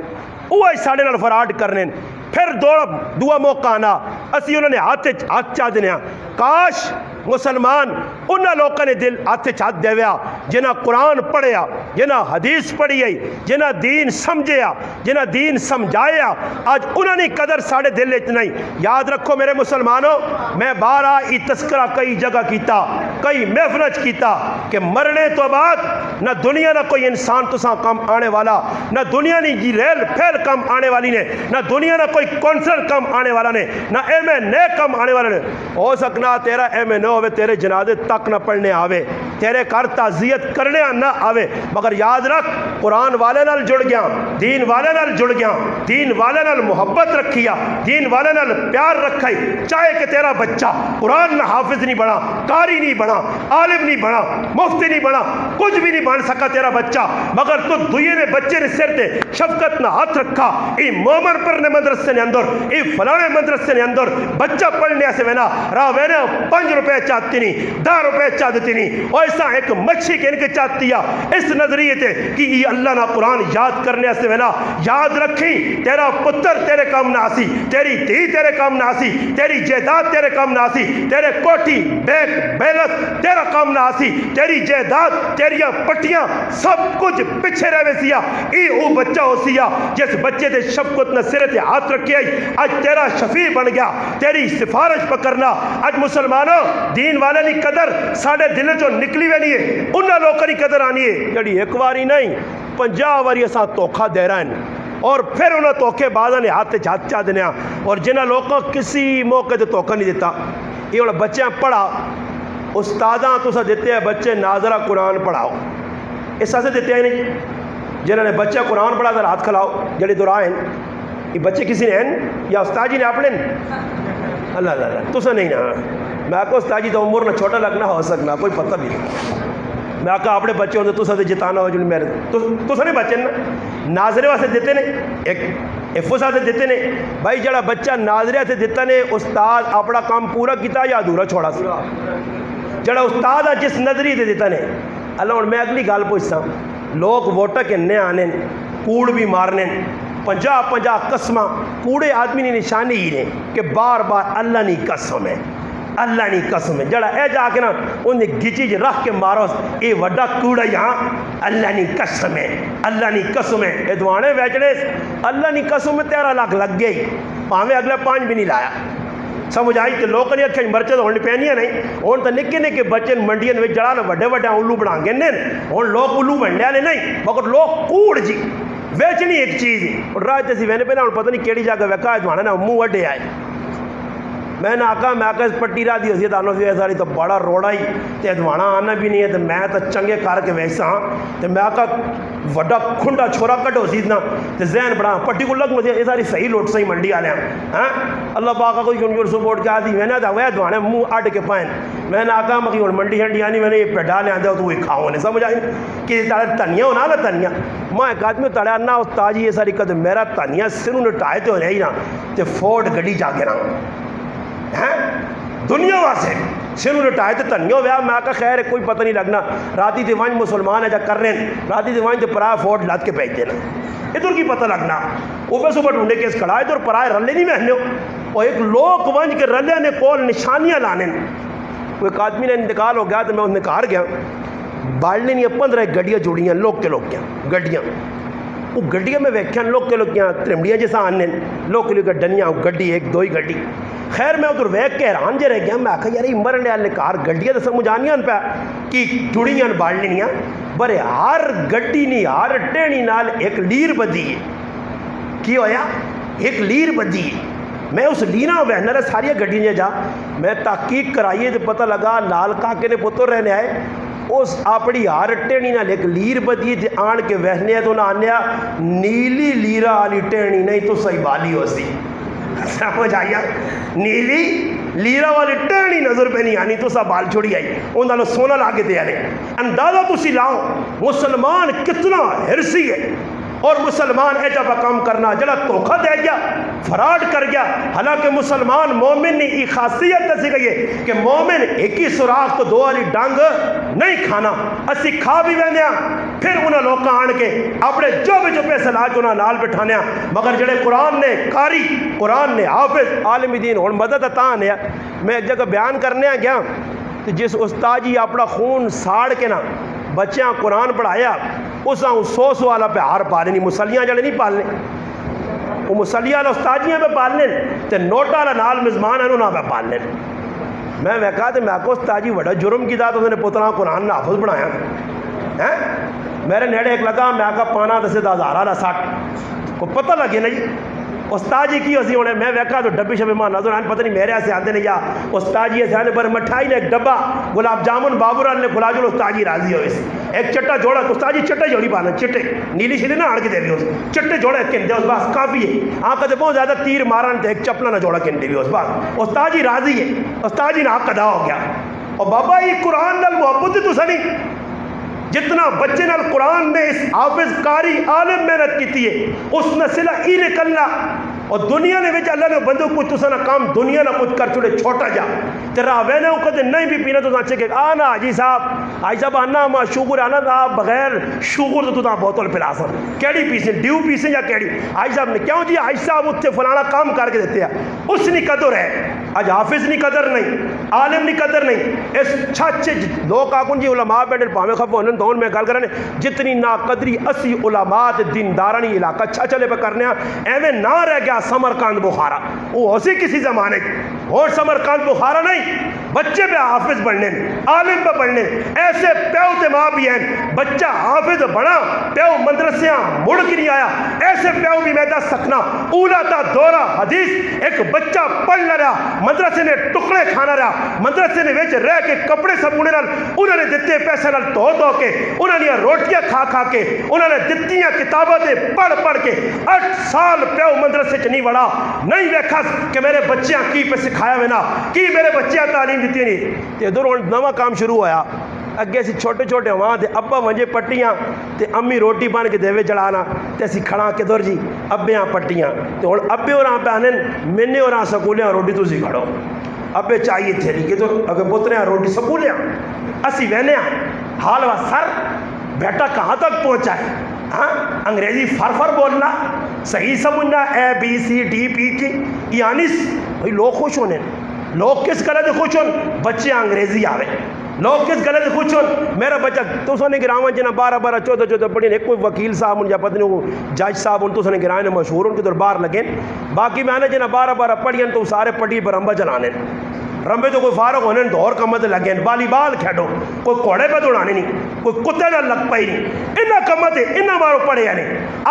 وہی ساڑھے نال فراڈ کرنے، پھر دعا موقع آنا اسی انہوں نے ہاتھ چاہ دینے۔ کاش مسلمان انہاں لوگوں نے دل ہاتھ چاہت دے ویا جنہاں قرآن پڑھیا، جنہاں حدیث پڑھی آئی، جنہاں دین سمجھیا، جنہاں دین سمجھایا، آج انہاں نے قدر ساڑھے دل اتنا ہی۔ یاد رکھو میرے مسلمانوں، میں بارہ ای تذکرہ کئی جگہ کیتا، کئی محفلج کیتا کہ مرنے تو بعد نہ دنیا نہ کوئی انسان تساں کم آنے والا، نہ دنیا نے جی ریل پھیل کم آنے والی نے، نہ دنیا نہ کوئی کونسلر کم آنے والا نے، نہ ایم این اے کم آنے والا نے۔ ہو سکنا تیرا ایم این اے ہوئے تیرے جنازے تک نہ پڑھنے آوے، تیرے گھر تعزیت کرنے نہ آوے، مگر یاد رکھ قرآن والے نال جڑ گیا، دین والے نال جڑ گیا، دین والے نال محبت رکھیا، دین والے نال پیار رکھائی، چاہے کہ تیرا بچہ قرآن نہ حافظ نہیں بنا، قاری نہیں بنا، عالم نہیں بنا، مفتی نہیں بنا، کچھ بھی نہیں بن سکا تیرا بچہ، مگر تو دوئے نے بچے نے سر تے شفقت نہ ہاتھ رکھا، ای مومن پر نے مدرسے نے اندر، ای فلانے مدرسے نے اندر بچہ پڑھنے سے وینا راہ وینا 5 روپے چاہتی نہیں، 10 روپے چاہتی نہیں، اور ایسا ایک مچھی کے ان کے چاہتی ہے اس نظریے تے کہ یہ اللہ نہ قرآن یاد کرنے سے وینا یاد رکھی تیرا پتر تیرے کام نہ آسی، تیری دھی تیرے کام نہ آسی، تیری جائیداد تیرے کام نہ آسی، تیرے کوٹھی بیگ بیلت تیرا کام نہ آسی، تیری جائیداد تیریاں پٹیاں سب کچھ پیچھے رہے سیا، ای او بچہ ہو سیا جس بچے تے شفقت نہ سرے تے ہاتھ رکھے آئی، آج تیرا شفیع بن گیا، تیری سفارش پکرنا۔ آج مسلمانوں دین والے نہیں قدر ساڑھے دل جو نکلی وے نہیں ہے، انہاں لوگوں کی قدر آنی ہے جڑی ایک واری نہیں 50 واری اساں دھوکھا دے رہے ہیں، اور پھر انہاں دھوکے بازاں نے ہاتھ چاہ دینے، اور جنہاں لوگوں کسی موقع تے دھوکا نہیں دیتا۔ یہ ہن بچیاں پڑھا استاداں تساں دیتے ہیں بچے ناظرہ قرآن پڑھاؤ، اس سے دیتے ہیں نہیں، جنہوں نے بچہ قرآن پڑھا کر ہاتھ کھلاؤ جڑے دورائیں یہ بچے کسی نے ہیں یا استاد جی نے اپنے اللہ اللہ تسا نہیں نا، میں آکا استاد جی تو عمر نہ چھوٹا لگنا ہو سکنا کوئی پتہ بھی نہیں، میں آکا اپنے بچے ہوتے تسا سے جتانا ہو جنہوں میرے تسا نہیں بچے نا ناظرے واسے دیتے نے، ایک افو سے دیتے نے بھائی جڑا بچہ ناظرے سے دیتا نے استاد اپنا کام پورا کیتا یا ادھورا چھوڑا سا، جڑا استاد جس نظریے سے دیتا نے۔ اللہ اور میں اگلی گال پوچھتا ہوں، لوگ ووٹا کہنے آنے کوڑ بھی مارنے 50 قسماں کوڑے آدمی نے نشانی ہی نے کہ بار بار اللہ نہیں قسم ہے، اللہ نہیں قسم ہے، جڑا اے جا کے نا انہیں گچی جی رکھ کے مارو اے وڈا کوڑا یہاں اللہ نہیں قسم ہے، اللہ نہیں قسم ہے، اے دوانے ویچنے اللہ نہیں قسم ہے 13 لاکھ لگ گئی، پاہمیں اگلے 5 بھی نہیں لایا۔ سمجھ آئی کہ لوگ نہیں اکھیں مرچے تو ہونے پہنیاں نہیں، ہون تو نکے نکے بچے منڈیاں میں جڑا نا وڈے وڈے الو بنا گے نہیں، ہون لوگ الو بننے والے نہیں، مگر لوگ کوڑ جی ویچنی ایک چیز ہی، اور راج تے وینے پہ نا پتہ نہیں کیڑی جگہ ویکھا ہے دوانے نا منہ وڈے آئے، میں نے آکا اس پٹی را دی حضیت آنو سی ایساری تو بڑا روڑا ہی تے ادوانا آنا بھی نہیں ہے تے میں تو چنگے کار کے ویسا ہاں تے میں آکا وڈا کھنڈا چھوڑا کٹو سیدنا تے ذہن بڑا پٹی کو لگ مجھے یہ ساری صحیح لوٹ صحیح منڈی آلے ہیں اللہ پاکا کوئی یونیور سپورٹ کیا دی میں نے آتا وہ ادوانے منہ اڈ کے پائیں میں نے آکا مکی ہون منڈی ہنڈی آنی میں نے یہ پیڈا لے آندے ہو تو وہ کھاؤں نے سمجھ آئی کہ تاڑے تنیا ہونا نا تنیا میں ایک آدمی تاڑے آنا استاد جی یہ ساری قدر میرا تنیا سنوں نٹائے تے ہونے ہی نا تے فورڈ گڑی جا کے نا دنیا واسے سنو لٹائے تے تنیو ویا میں کہا خیر کوئی پتہ نہیں لگنا راتی تے وانج مسلمان ہے جا کر رہے ہیں راتی تے وانج تے پرائے فورڈ لات کے پیچ دینا ادھر کی پتہ لگنا اوپر صبح ڈھونڈے کیس کھڑا ہے ادھر پرائے رلے نہیں محنے ہو اور ایک لوگ وانج کے رلے نے کول نشانیاں لانے وہ ایک آدمی نے انتقال ہو گیا تو میں انہیں کار گیا بالنے نہیں 15 گڈیاں جوڑیاں لوگ کے لوگ کیا گڈیاں وہ گڈیاں میں ویکھیاں لوگ کے لوگ کیا ترمڑیاں جیسا آنے لوگ کے لوگ ڈنیاں گڈی ایک دو ہی گڈی خیر میں ادھر ویک کے حیران جے رہ گیا میں آکھا یار مرنے والے کار گڈیاں تو سمجھ آنیاں پہ کہ جڑیاں بالنیاں برے ہر گڈی نہیں ہر ٹہنی نال ایک لیر بدی ہے کی ہویا ایک لیر بدی ہے میں اس لینا وہنر ساری گڈیاں جا میں تحقیق کرائیے تو پتہ لگا لال کاکے نے پتر رہنے آئے اس اپنی ہر ٹہنی نال ایک لیر بدی تے آن کے وہنے تو نہ آنیا نیلی لیرا والی ٹہنی نہیں تو صحیح بالی ہو سی سمجھ آئی نیلی لیرا والی ٹہنی نظر پہ نہیں آنی تو سا بال چھوڑی آئی انہوں نے سونا لا کے دیا رہے اندازہ تو سی لاؤ مسلمان کتنا ہرسی ہے اور مسلمان ایجا با کام کرنا جڑا دھوکہ دے گیا فراڈ کر گیا حالانکہ مسلمان مومن نے ایک خاصیت دسی گئی ہے کہ مومن ایک ہی سوراخ تو دو والی ڈانگ نہیں کھانا اسی کھا بھی وینے پھر انہاں لوگ آن کے اپنے جو پیسے لا کے انہاں نال بٹھانے مگر جڑے قرآن نے قاری قرآن نے حافظ عالم دین اور مدد عطا آنے میں ایک جگہ بیان کرنے گیا تو جس استاد جی اپنا خون ساڑ کے نا بچیاں قرآن پڑھایا اس 100 والا پہ ہار پالے نہیں مسلیاں جڑے نہیں پالنے وہ مسلیاں والا استادیاں پہ پالنے تے نوٹا والا نال مزمان ہے انہوں پہ پالنے میں کہا تو میں کو استاد جی بڑا جرم کی دات انہوں نے پترا قرآن حافظ بنایا میرے نیڑے ایک لگا میں کہا پانا 10,000 60 کو پتہ لگے نہیں استاد جی کی ہوسی ہونے میں ویکھا تو ڈبی شبی ماں نظر آنے پتہ نہیں میرے ایسے آتے نہیں یا استاد جی ایسے آنے پر مٹھائی نے ایک ڈبا گلاب جامن بابوران نے کھلا جو استاد جی راضی ہوئے ایک چٹا جوڑا استاد جی چٹے جوڑی پانا چٹے نیلی شیلی نہ آڑ کے دے بھی چٹے جوڑے کن دے اس بات کافی ہے آنکھ دے بہت زیادہ تیر ماران تے ایک چپلا نہ جوڑا کن دے بھی اس بات استاد جی راضی ہے استاد جی نے حق ادا ہو گیا اور بابا یہ قرآن نال محبت تو سنی جتنا بچے نال قرآن نے اس حافظ قاری عالم محنت کیتی ہے اس نسلہ ای نکلنا اور دنیا نے وچ اللہ نے بندوں کچھ تو سنا کام دنیا نہ کچھ کر چھوڑے چھوٹا جا تیرا وینے ہو کدے نہیں بھی پینا تو سانچے کہ آنا حاجی صاحب آنا ما شوگر آنا دا بغیر شوگر تو تا بوتل پلا سن کیڑی پیسیں ڈیو پیسیں یا کیڑی حاجی صاحب نے کیوں جی حاجی صاحب اتنے فلانا کام کر کے دیتے ہیں اس نہیں قدر ہے آج حافظ نہیں قدر نہیں عالم نہیں قدر نہیں اس چھچے لوگ آکن جی علماء بیٹھے پاویں خفو انہوں دون میں گل کرنے جتنی ناقدری اسی علماء دیندارانی علاقہ اچھا چلے پہ کرنے ایویں نہ رہ گیا سمرقند بخارا وہ اسی کسی زمانے اور سمرقند بخارا نہیں بچے پہ حافظ بڑھنے عالم پہ بڑھنے ایسے پیو تے ماں بھی ہیں بچہ حافظ بڑھا پیو مدرسیاں مڑ کی نہیں آیا ایسے پیو بھی میں دا سکنا اولا تا دورہ حدیث ایک بچہ پڑھ نہ رہا مدرسے نے ٹکڑے کھانا رہا مدرسے نے ویچ رہ کے کپڑے سبونے نال انہوں نے دیتے پیسے نال دھو کے انہوں نے روٹیاں کھا کے انہوں نے دتیاں کتابوں دے پڑھ کے 8 سال پیو مدرسے چ نہیں وڑا نہیں ویکھا کہ میرے بچیاں کی پہ سکھایا میں نا کی میرے بچیاں تعلیم دیتی نہیں تے ادھر نواں کام شروع ہویا اگے سی چھوٹے چھوٹے وہاں تے ابا ونجے پٹیاں تے امی روٹی بن کے دیوے جڑانا تے اسی کھڑا کے دور جی ابیاں پٹیاں تے ہن ابے ہوراں پہ آنن منے ہوراں سکولیاں روٹی تسی کھڑو ابے چاہیے تھیلی کہ تو اگر پتریاں روٹی سکولیاں اسی وہنے حال و سر بیٹا کہاں تک پہنچا ہے ہاں انگریزی فر بولنا صحیح سمجھنا اے بی سی ڈی پی کی یعنی بھائی لوگ خوش ہونے لوگ کس گلے سے خوش ہون بچے انگریزی آوے لوگ کس گلے سے خوش ہون میرا بچہ تو سنے گراواں جنا 12 14 پڑھی ایک کوئی وکیل صاحب ان یا پتہ نہیں جج صاحب ان تو سنے گرانے مشہور ان کے دور بار لگے باقی میں نے جنا 12 پڑھین تو سارے پٹی برمبا چلانے رمبے تو کوئی فارغ ہونے دور کا مت لگے والی بال کھیڈو کوئی کوڑے پہ دوڑانے نہیں کوئی کتے نہ لگ پائی نہیں انہاں کمت ہے انہاں مارو پڑھے یعنی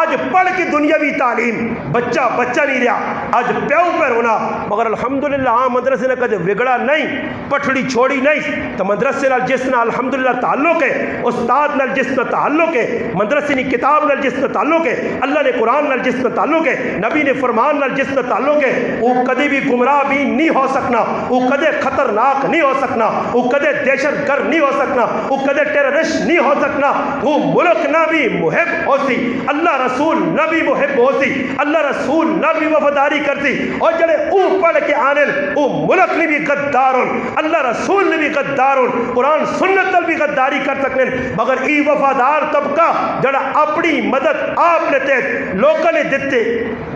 آج پڑھ کی دنیاوی تعلیم بچہ نہیں رہا آج پیو پر ہونا مگر الحمدللہ ہاں مدرسے نے کدے بگڑا نہیں پٹھڑی چھوڑی نہیں تو مدرسے نال جس نال الحمدللہ تعلق ہے استاد نال جس نال تعلق ہے مدرسے کی کتاب نال جس نال تعلق ہے اللہ نے قرآن نال جس نال تعلق ہے نبی نے فرمان نال جس نال تعلق ہے وہ کدی بھی گمراہ بھی نہیں ہو سکنا وہ کدے خطرناک نہیں ہو سکنا وہ کدے دہشت گرد نہیں ہو سکنا وہ کدے ٹیررسٹ نہیں ہو سکنا وہ ملک نہ بھی محب ہو سی اللہ رسول نہ بھی محب ہو سی اللہ رسول نہ بھی وفاداری کرتی اور جڑے او پڑھ کے آنے وہ ملک نے بھی غدار اللہ رسول نے بھی غدار قرآن سنت بھی غداری کر سکتے مگر ای وفادار طبقہ جڑا اپنی مدد آپ نے تحت لوگوں نے دیتے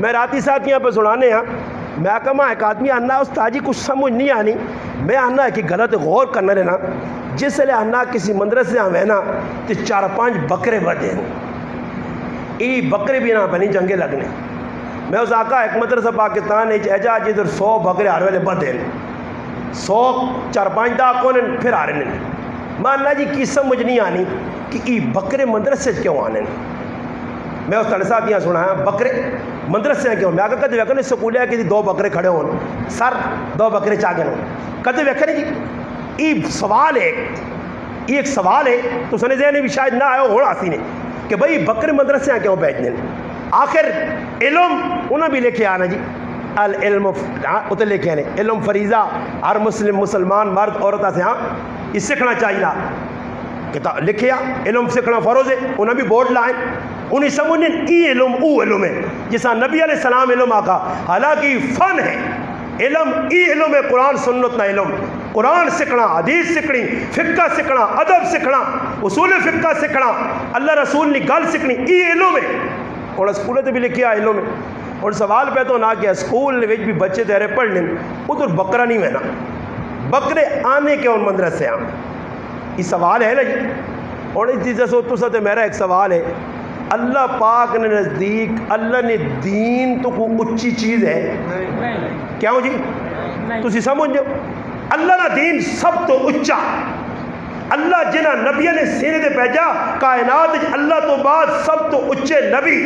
میں راتی ساتھیاں پہ سنانے ہاں میں کہا ایک آدمی آنا استاجی کچھ سمجھ نہیں آنی میں آنا ہے کہ غلط غور کرنا رہنا جس لئے آنا کسی مدرسے آوے نا تو 4-5 بکرے بدے ای بکرے بھی نہ بنی جنگے لگنے میں اس آقا ایک مدرسہ پاکستان ہے ایجا جدھر 100 بکرے آ رہے بدے 100 4-5 دا کونے پھر آ رہے ماننا جی کی سمجھ نہیں آنی کہ ای بکرے مدرسے کیوں آنے میں اس طرح دیا سنا ہے بکرے مدرسے کیوں میں آگے کدے ویکھنے سکولے کہ 2 بکرے کھڑے ہون سر 2 بکرے چاگے ہون کدے ویکھنے جی یہ سوال ہے یہ ایک سوال ہے تو سنے ذہن بھی شاید نہ آئے ہو آسی نے کہ بھئی بکرے مدرسے کیوں بیٹھنے آخر علم انہوں بھی لکھے آنا جی العلم اتنے لکھے آنے علم فریضہ ہر مسلمان مرد عورتہ سے ہاں یہ سکھنا چاہیے کتاب لکھیا علم سکھنا فروز ہے انہیں بھی بورڈ لائیں انہیں سمجھنے ای علم او علم ہے جیسا نبی علیہ السلام علم آقا حالانکہ فن ہے علم ای علم ہے قرآن سنت نہ علم قرآن سکھنا حدیث سکھنی فقہ سکھنا ادب سکھنا اصول فقہ سکھنا اللہ رسول نے گل سکھنی ای علم ہے اور اسکولے تو بھی لکھیا علم ہے اور سوال پہ تو نہ کیا اسکول نے بھی بچے تیرے پڑھ لیں ادھر بکرا نہیں ہونا بکرے آنے کے ان مدرسے آن یہ سوال ہے نا جی اور اس چیز سے تو ساتھ میرا ایک سوال ہے اللہ پاک نے نزدیک اللہ نے دین تو کوئی اچھی چیز ہے کیا ہو جی تسی سمجھو اللہ نے دین سب تو اچھا اللہ جنہ نبی نے سینے دے بھیجا کائنات اللہ تو بعد سب تو اچھے نبی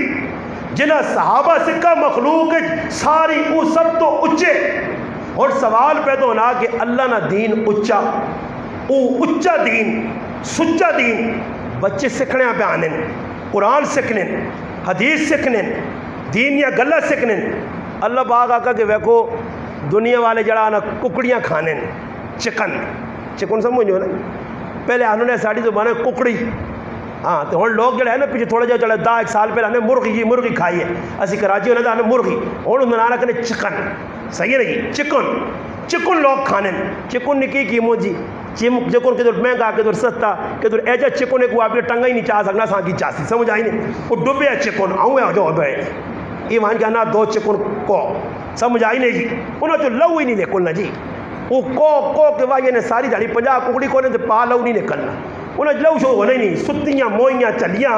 جنہ صحابہ سکھا مخلوق ساری وہ سب تو اچھے اور سوال پیدا ہونا کہ اللہ نہ دین اچھا او اچھا دین سچا دین بچے سکھنے پہ آنے قرآن سکھنے حدیث سکھنے دین یا گلہ سکھنے اللہ پاک آقا کہ ویکھو دنیا والے جڑا نا ککڑیاں کھانے چکن سمجھو نا پہلے انہوں نے ساڑی زبان ہے ککڑی ہاں تو ہوں لوگ جڑے ہے نا پیچھے تھوڑا جہا چلے 1 سال پہلے آنے مرغی کھائی ہے اسی کراچی ہونے آنے مرغی ہوں انہوں نے کہنے چکن صحیح ہے جی چکن لوگ کھانے چکن نکی قیمت جی چکن کدھر مہنگا کدھر سستا کدھر ایجا چکن ایک وہ آپ ٹنگا ہی نہیں چاہ سکنا ساں کی چاسی سمجھ آئی نہیں وہ ڈبے چکن آؤں ہے جو بے یہ مان کے نا 2 چکن کو سمجھ آئی نہیں جی انہوں تو لو ہی نہیں نکلنا جی وہ کو کے وائی نے ساری دھاڑی 50 ککڑی کو نے پا لو نہیں نکلنا انہیں لو شو ہونا ہی نہیں ستیاں موئیاں چلیاں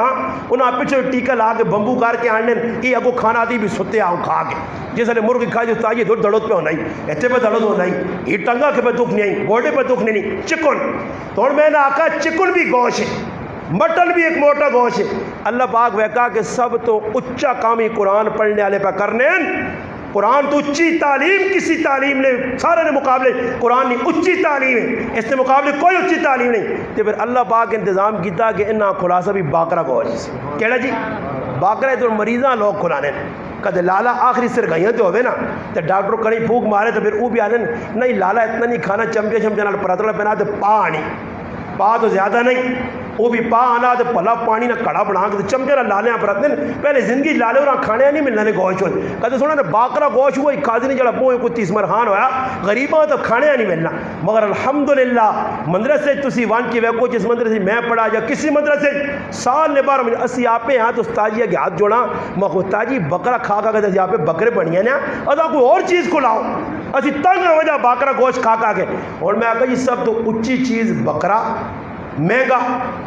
انہیں پچھے ٹیکا لا کے بمبو کر کے آنے یہ اگو کھانا دی بھی ستے آؤں کھا کے جس لئے مرغی کھائی جو تاجی دھڑ دھڑوت پہ ہونا ہی ایتے پہ دھڑوت ہونا ہی یہ ٹنگا کے پہ دکھ نہیں آئی گوڑے پہ دکھ نہیں چکن تو میں نے آکا چکن بھی گوش ہے مٹن بھی ایک موٹا گوش ہے اللہ پاک ویکا کہ سب تو اچھا کامی قرآن پڑھنے والے پہ کرنے قرآن تو اچھی تعلیم کسی تعلیم نے سارے نے مقابلے قرآن نے اچھی تعلیم ہے اس نے مقابلے کوئی اچھی تعلیم نہیں تو پھر اللہ پاک انتظام کیتا کہ انہاں خلاصہ بھی باقرہ گوش کہڑا جی باقرہ تو مریضاں لوگ کھلانے کدے لالا آخری سر گئیاں تو ہوئے نا تو ڈاکٹر کہیں پھوک مارے تو پھر وہ بھی آنے نہیں لالا اتنا نہیں کھانا چمچے نال پراتڑا پہنا تو پا آنی پا تو زیادہ نہیں وہ بھی پا آنا تو پلا پانی نہ کڑا بنا کے چمچے نہ لالیاں پر رکھتے ہیں پہلے زندگی لالے اور کھانے نہیں ملنا نے گوشت ہوئے کہتے سونا نے باقرا گوشت ہوا قاضی نے جڑا پوئے کوئی 30 مرحان ہویا غریباں تو کھانے نہیں ملنا مگر الحمدللہ مدرسے تسی وان کی ویکو جس مدرسے میں پڑھا یا کسی مدرسے سال نے بار اسی آپ ہاں تو استاجی کے ہاتھ جوڑا میں استاجی بکرا کھا کھا کے آپ بکرے بنیا نا ادا کوئی اور چیز کو لاؤ اسی تنگ ہو جا باقرا گوشت کھا کھا کے اور میں آگا یہ سب تو اچھی چیز بکرا مہنگا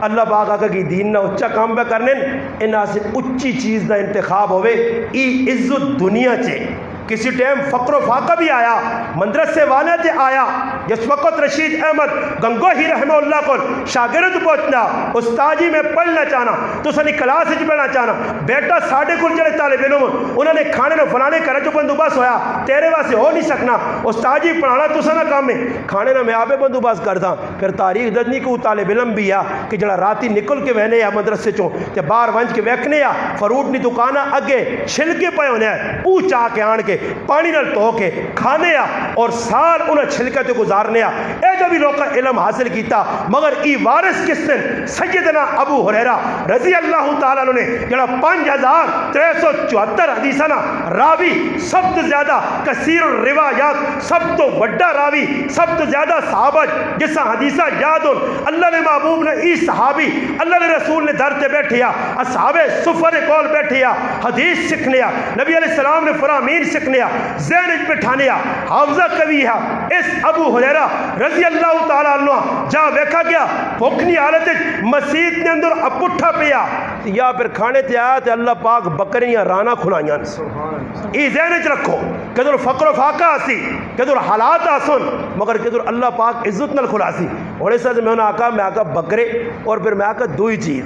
اللہ پاک آقا کی دین نہ اچھا کام پہ کرنے انہاں سے اچھی چیز دا انتخاب ہوئے ای عزت دنیا چے کسی ٹائم فقر و فاقہ بھی آیا مدرسے والے تے آیا جس وقت رشید احمد گنگوہی رحمہ اللہ کو شاگرد پہنچنا استاجی میں پڑھنا چاہنا تو سنی کلاس وچ پڑھنا چاہنا بیٹا ساڑھے کل جڑے طالب علم انہوں نے کھانے نو فلانے کرے جو بندوبست ہویا تیرے واسطے ہو نہیں سکنا استاجی پڑھانا تو سنا کام ہے کھانے نہ میں آپ بندوبست کرتا پھر تاریخ ددنی کو طالب علم بھی آ کہ جڑا راتی نکل کے وہنے یا مدرسے چوں تے باہر ونج کے ویکھنے یا فروٹ نی دکانہ اگے چھلکے پے ہونے پو چاہ کے آن کے پانی نال تو کے کھانے اور سال انہیں چھلکے تے گزارنے اے جو بھی لوگ علم حاصل کیتا مگر ای وارث کس نے سیدنا ابو ہریرہ رضی اللہ تعالیٰ نے جڑا 5374 حدیثاں راوی سب تو زیادہ کثیر الروایات سب تو بڑا راوی سب تو زیادہ صحابہ جسا حدیثہ یاد ہو اللہ نے محبوب نے ای صحابی اللہ نے رسول نے در تے بیٹھیا اصحاب صفر کول بیٹھیا حدیث سکھنیا نبی علیہ السلام نے فرامین سکھنیا ذہن اچ بٹھانیا حافظہ قوی ہے اس ابو ہریرہ رضی اللہ تعالیٰ عنہ جہاں ویکھا گیا بھوکھنی حالت مسجد نے اندر اپٹھا پیا یا پھر کھانے تے آیا تے اللہ پاک بکریاں رانا کھلائیاں ای ذہن اچ رکھو کہ در فقر و فاقہ آسی کہ در حالات آسن مگر کہ در اللہ پاک عزت نال کھلاسی اور اس سے میں آقا بکرے اور پھر میں آقا دوئی چیز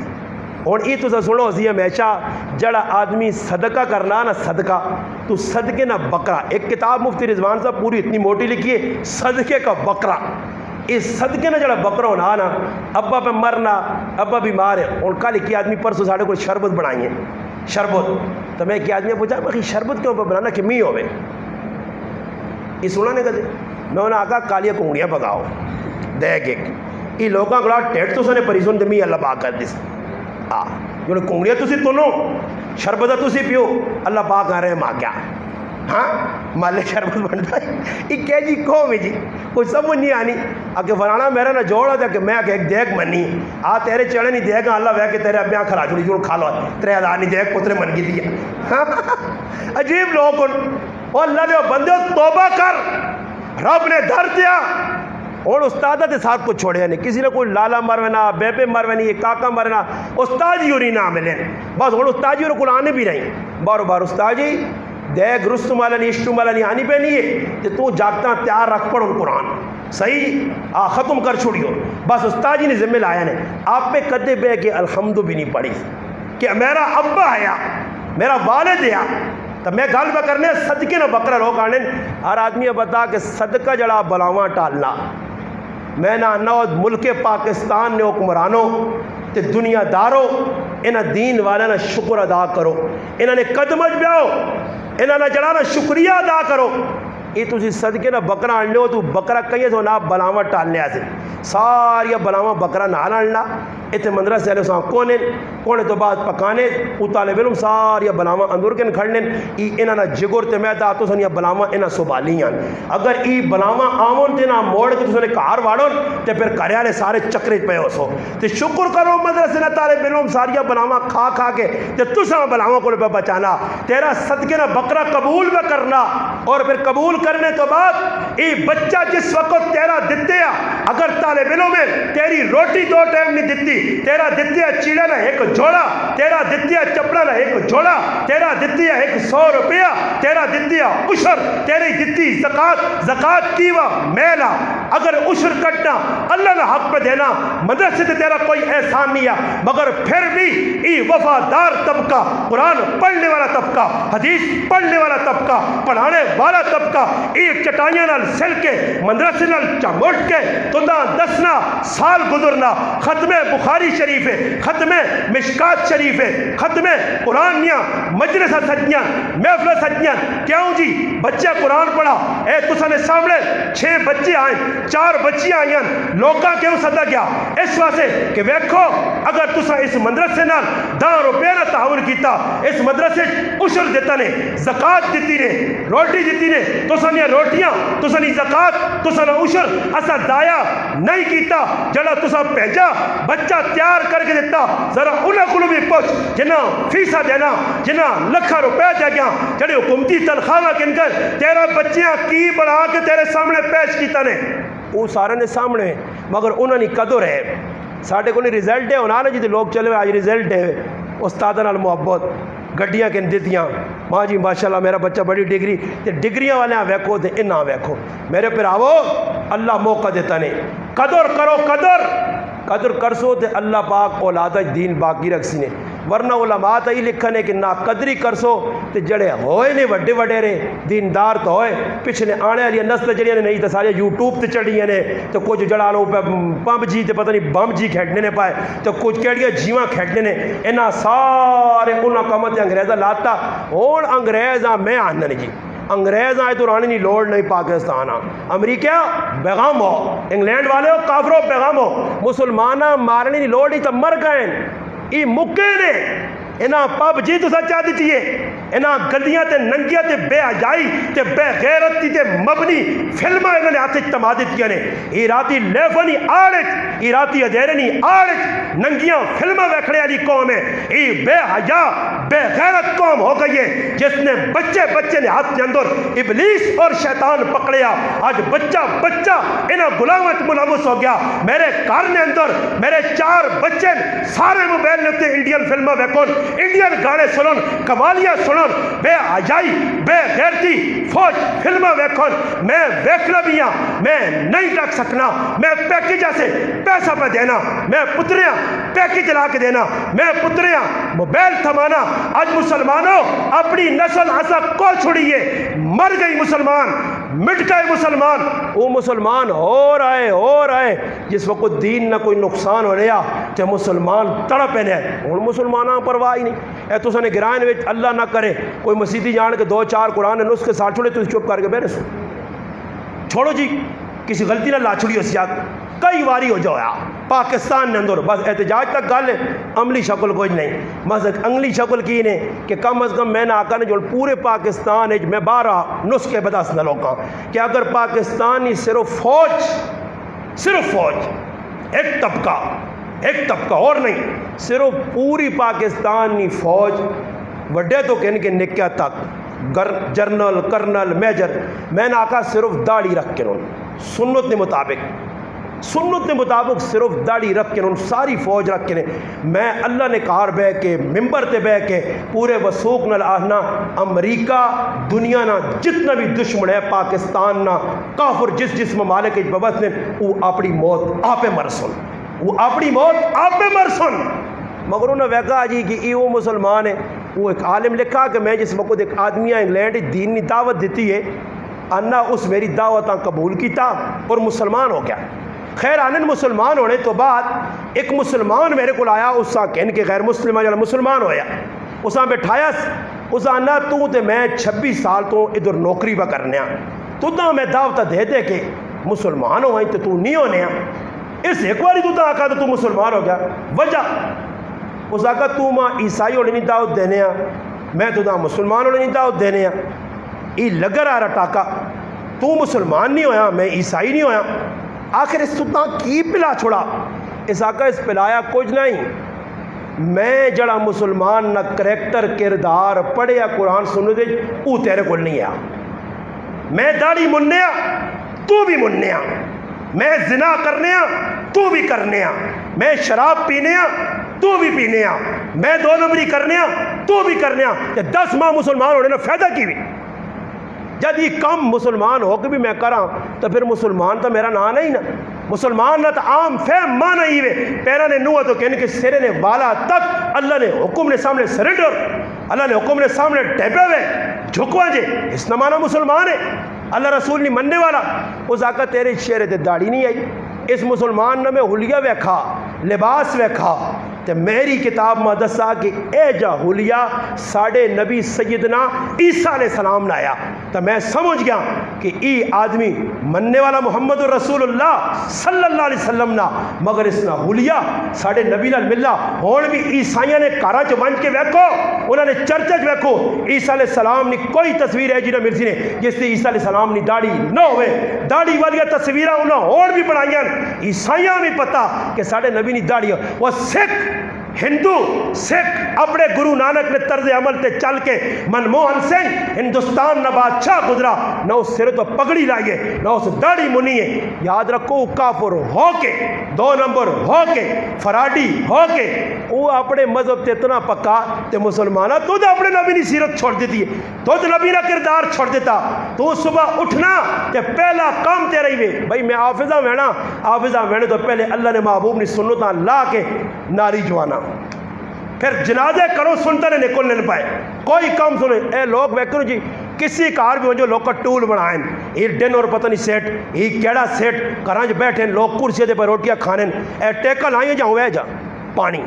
اور یہ تو سنو اسی ہمیشہ جڑا آدمی صدقہ کرنا نا صدقہ تو صدقے نہ بکرا ایک کتاب مفتی رضوان صاحب پوری اتنی موٹی لکھی ہے صدقے کا بکرا اس صدقے نہ جڑا بکرا ہونا نا ابا پہ مرنا ابا بیمار ہے اور کل ایک آدمی پرسوں ساڑھے کو شربت بنائی ہے شربت تو میں ایک آدمی پوچھا کہ شربت کیوں پہ بنانا کہ می ہوئے یہ سنا نہیں کہتے میں انہیں آقا کالیاں کنگڑیاں پکاؤ دیکھ ایک یہ لوگوں کو ٹیٹ تو سنے پریزون دمی اللہ پاک کر دیس جو کنگڑیاں تسی تنو شربتہ تسی پیو اللہ پاک آ رہے ہیں کیا ہاں مالے شربت بنتا ہے یہ کہہ جی قوم ہے جی کوئی سمجھ نہیں آنی آگے فلانا میرا نہ جوڑا تھا کہ میں ایک دیکھ منی تیرے چڑھے نہیں دیکھ اللہ وے کہ تیرے ابیاں کھلا چھوڑی جوڑ کھا لو 3000 نہیں دیکھ پترے من کی دیا عجیب لوگ اور اللہ نے بندے توبہ کر رب نے در دیا اور استادہ تے ساتھ کو چھوڑے نہیں کسی نے کوئی لالا مرونا بیبے مروانی یہ کاکا مرنا استاد ہی نہیں نہ ملے بس اور استاد ہی کو آنے بھی نہیں بارو بار استاد جی دیکھ رستم والا نہیں اشتم والا نہیں آنی پہ نہیں ہے کہ تو جاگتا تیار رکھ پڑھ ان قرآن صحیح ختم کر چھوڑیو بس استاد جی نے ذمہ لایا نے آپ پہ قدے پہ کہ الحمد بھی نہیں پڑھی کہ میرا ابا آیا میرا والد آیا تو میں گل پہ کرنے صدقے نہ بکرا لوگ آنے ہر آدمی بتا کہ صدقہ جڑا بلاواں ٹالنا میں نہ نو ملک پاکستان نے حکمرانوں تے دنیا داروں انہاں دین والا نہ شکر ادا کرو انہاں نے قدم اچ بیاؤ انہاں نے جڑا نہ شکریہ ادا کرو یہ تسی صدقے نہ بکرا آنے ہو تو بکرا کہیں تو نہ بلاواں ٹالنے آسے ساریا بلاواں بکرا نہ آنا اتنے مدرسے والے ساں کونے تو بعد پکانے او طالب علم ساریا بلاواں اندر کے کھڑنے انہاں نہ جگر تے میں دا تو سنیا بلاواں انہاں سنبھالیاں اگر ای بلاواں آون تے نہ موڑ کے تو سنے کار واڑن تے پھر گھر والے سارے چکرے پے ہو سو تے شکر کرو مدرسے نہ طالب علم ساریا بلاواں کھا کھا کے تے تساں بلاواں کو پہ بچانا تیرا صدقے نہ بکرا قبول بھی کرنا اور پھر قبول کرنے تو بعد ای بچہ جس وقت تیرا دتے اگر طالب علم میں تیری روٹی 2 ٹائم نہیں دتی تیرا دتیا چیڑا نہ ایک جوڑا تیرا دتیا چپڑا نہ ایک جوڑا تیرا دتیا 100 روپیہ تیرا دتیا عشر تیری دتی زکات کیوا میلا اگر عشر کٹنا اللہ نے حق پہ دینا مدرسے سے تیرا کوئی احسان نہیں ہے مگر پھر بھی ای وفادار طبقہ قرآن پڑھنے والا طبقہ حدیث پڑھنے والا طبقہ پڑھانے والا طبقہ ای چٹائیاں نال سل کے مدرسے نال چمٹ کے تندہ 10 سال گزرنا ختم بخاری شریف ہے ختم مشکات شریف ہے ختم قرآن نیا مجلس سجیاں محفل سجیاں کیوں جی بچہ قرآن پڑھا اے تساں نے سامنے 6 بچے آئے 4 بچیاں آئیاں لوکاں کیوں سدا گیا اس واسطے کہ ویکھو اگر تساں اس مدرسے نال 10 روپے نہ تعاون کیتا اس مدرسے عشر دیتا نے زکات دیتی نے روٹی دیتی نے تساں نے روٹیاں تساں نے زکات تساں نے عشر اسا ضائع نہیں کیتا جڑا تساں بھیجا بچہ تیار کر کے دیتا ذرا انہاں کولوں بھی پوچھ جنہاں فیسا دینا جنہاں لکھاں روپے دے گیا جڑے حکومتی تنخواہ کن کر تیرا بچیاں کی بڑھا کے تیرے سامنے پیش کیتا نے وہ سارے نے سامنے مگر انہوں نے قدر ہے ساڈے کو نہیں رزلٹ ہے ہونا نا جی لوگ چلے آج رزلٹ ہے استاداں نال محبت گڈیاں کن دیتیاں ماں جی ماشاءاللہ میرا بچہ بڑی ڈگری تے ڈگریاں والے ویکھو تے انہاں ویکھو میرے پراوو اللہ موقع دیتا نے قدر کرو قدر کرسو تے اللہ پاک اولاد دین باقی رکھ نے ورنہ علماء تے ہی لکھن ہے کہ نا قدری کرسو تے جڑے ہوئے نے وڈے وڈیرے دیندار تو ہوئے پچھلے آنے والی نسل جڑیاں نے نہیں تے سارے یوٹیوب تے چڑھیاں نے تے کچھ جڑا لو پمپ جی تے پتہ نہیں بم جی کھیڈنے نے پائے تے کچھ کیڑیاں جیواں کھیڈنے نے انہاں سارے انہاں کاماں تے انگریزاں لاتا ہن انگریزاں میں آنن جی انگریز آئے تو رانی نہیں لوڑ نہیں پاکستان امریکہ پیغام ہو انگلینڈ والے ہو کافرو پیغام ہو مسلمانہ مارنی نہیں لوڑ نہیں تو مر گئے یہ مکے نے انہاں پب جی تو سچا دیتی ہے انہاں گندیاں تے ننگیاں تے بے حیائی تے بے غیرتی تے مبنی فلماں انہوں نے ہاتھ تما دیتی نے یہ راتی لیفنی آڑت یہ راتی ادھیرنی آڑت ننگیاں فلماں ویکھنے والی قوم ہے یہ بے حیا بے غیرت قوم ہو گئی ہے جس نے بچے نے ہاتھ کے اندر ابلیس اور شیطان پکڑیا آج بچہ انہاں غلاموں ملوث ہو گیا میرے گھر نے اندر میرے 4 بچے سارے موبائل نے انڈین فلماں ویکھن انڈین گانے سنن قوالیاں سنن بے حیائی بے غیرتی فوج فلماں ویکھن میں ویکھنا بھی ہاں میں نہیں ٹک سکنا میں پیکیج سے پیسہ پہ دینا میں پتریاں پیکیج لا کے دینا میں پتریاں موبائل تھمانا آج مسلمانوں اپنی نسل ایسا کو چھوڑیے مر گئی مسلمان مٹ گئے مسلمان وہ مسلمان ہو رہے جس وقت دین نہ کوئی نقصان ہو رہا تو مسلمان تڑپے نے اور مسلمانوں پرواہ ہی نہیں اے تو سنے گرائن وچ اللہ نہ کرے کوئی مسیدی جان کے 2-4 قرآن نسخ کے ساتھ چھوڑے تو چپ کر کے بیٹھے سو چھوڑو جی کسی غلطی نہ لا چھوڑی ہو سیاد کئی واری ہو جایا پاکستان نے اندر بس احتجاج تک گل ہے عملی شکل کوئی نہیں بس عملی شکل کی نے کہ کم از کم میں نے آقا نے جو پورے پاکستان میں 12 نسخے بتا سنا لوگاں کہ اگر پاکستانی صرف فوج ایک طبقہ اور نہیں صرف پوری پاکستانی فوج وڈے تو کہنے کے نکیا تک جرنل کرنل میجر میں نے آقا صرف داڑھی رکھ کے سنت کے مطابق صرف داڑھی رکھ کے ساری فوج رکھ کے میں اللہ نے کار بہ کے ممبر تے بہ کے پورے وسوق نال آہنا امریکہ دنیا نہ جتنا بھی دشمن ہے پاکستان نہ کافر جس ممالک ببس نے وہ اپنی موت آپ مرسن مگر انہوں نے ویکا جی کہ یہ وہ مسلمان ہے وہ ایک عالم لکھا کہ میں جس وقت ایک آدمی انگلینڈ دین نے دعوت دیتی ہے انا اس میری دعوت قبول کیتا اور مسلمان ہو گیا خیر آنن مسلمان ہونے تو بعد ایک مسلمان میرے کو آیا اس سا کہن کے غیر مسلمان جانا مسلمان ہویا اس سا بٹھایا اس آنا تو تے میں 26 سال تو ادھر نوکری پہ کرنے تو دا میں دعوت دے کے مسلمان ہوئے تو نہیں ہونے اس ایک باری تو آقا تو مسلمان ہو گیا وجہ اس آقا تو ماں عیسائی ہونے نہیں دعوت دینے میں تو دا مسلمان ہونے نہیں دعوت دینے یہ لگر آ رہا ٹاکا تو مسلمان نہیں ہویا میں عیسائی نہیں ہویا آخر اس سلطان کی پلا چھوڑا اس آقا اس پلایا کچھ نہیں میں جڑا مسلمان نہ کریکٹر کردار پڑھیا قرآن سنو دے وہ تیرے کو نہیں آیا میں داڑھی منیا تو بھی منیا میں زنا کرنے تو بھی کرنے میں شراب پینے تو بھی پینے میں 2 نمبری کرنے تو بھی کرنے 10 ماہ مسلمان ہونے نا فائدہ کی بھی جب یہ کم مسلمان ہو کے بھی میں کراں تو پھر مسلمان تو میرا نام نہیں نا مسلمان نہ تو عام فہم مانا ہی وے پیرا نے نوہ تو کہنے کے سرے نے بالا تک اللہ نے حکم نے سامنے سریڈر اللہ نے حکم نے سامنے ٹیپے ہوئے جھکوا جے اس نہ مانا مسلمان ہے اللہ رسول نہیں مننے والا اس آقا تیرے شیرے تے داڑھی نہیں آئی اس مسلمان نے میں حلیہ ویکھا لباس ویکھا تے میری کتاب میں دسا کہ اے جا حلیہ ساڑے نبی سیدنا عیسیٰ علیہ السلام نے آیا تو میں سمجھ گیا کہ ای آدمی مننے والا محمد رسول اللہ صلی اللہ علیہ وسلم نا، مگر اس نا حلیہ ساڑے نبی نال ملا ہون بھی عیسائیاں نے کارا چ بن کے ویکھو، انہوں نے چرچ ویکھو عیسیٰ علیہ السلام نے کوئی تصویر ہے جی نہ مرسی نے جس سے عیسیٰ علیہ السلام نے داڑھی نہ ہوئے، داڑھی والی تصویراں انہوں ہون بھی بنائیاں، عیسائیاں بھی پتا کہ ساڑے نبی نے داڑھی وہ سکھ ہندو سکھ اپنے گرو نانک نے طرز عمل تے چل کے منموہن سنگھ ہندوستان نہ بادشاہ گزرا نہ اس سر تو پگڑی لائیے نہ اس داڑھی منیے، یاد رکھو کافر ہو کے 2 نمبر ہو کے فراڈی ہو کے وہ اپنے مذہب تے اتنا پکا تے مسلمانہ تو اپنے نبی نے سیرت چھوڑ دیتی ہے، تو نبی نہ کردار چھوڑ دیتا، تو صبح اٹھنا تے پہلا کام تے رہی وے بھائی میں حافظہ وینا تو پہلے اللہ نے محبوب نے سنتاں لا کے ناری جوانا، پھر جنازے کرو سنتے نے نکل نہیں پائے کوئی کام سنے اے لوگ ویکھو جی کسی کار بھی ہو جو لوگ کا ٹول بنائیں یہ ڈن اور پتہ نہیں سیٹ یہ کیڑا سیٹ کرانچ بیٹھیں لوگ کرسی دے پر روٹیاں کھانے اے ٹیکل آئیں جاؤں ہے جا پانی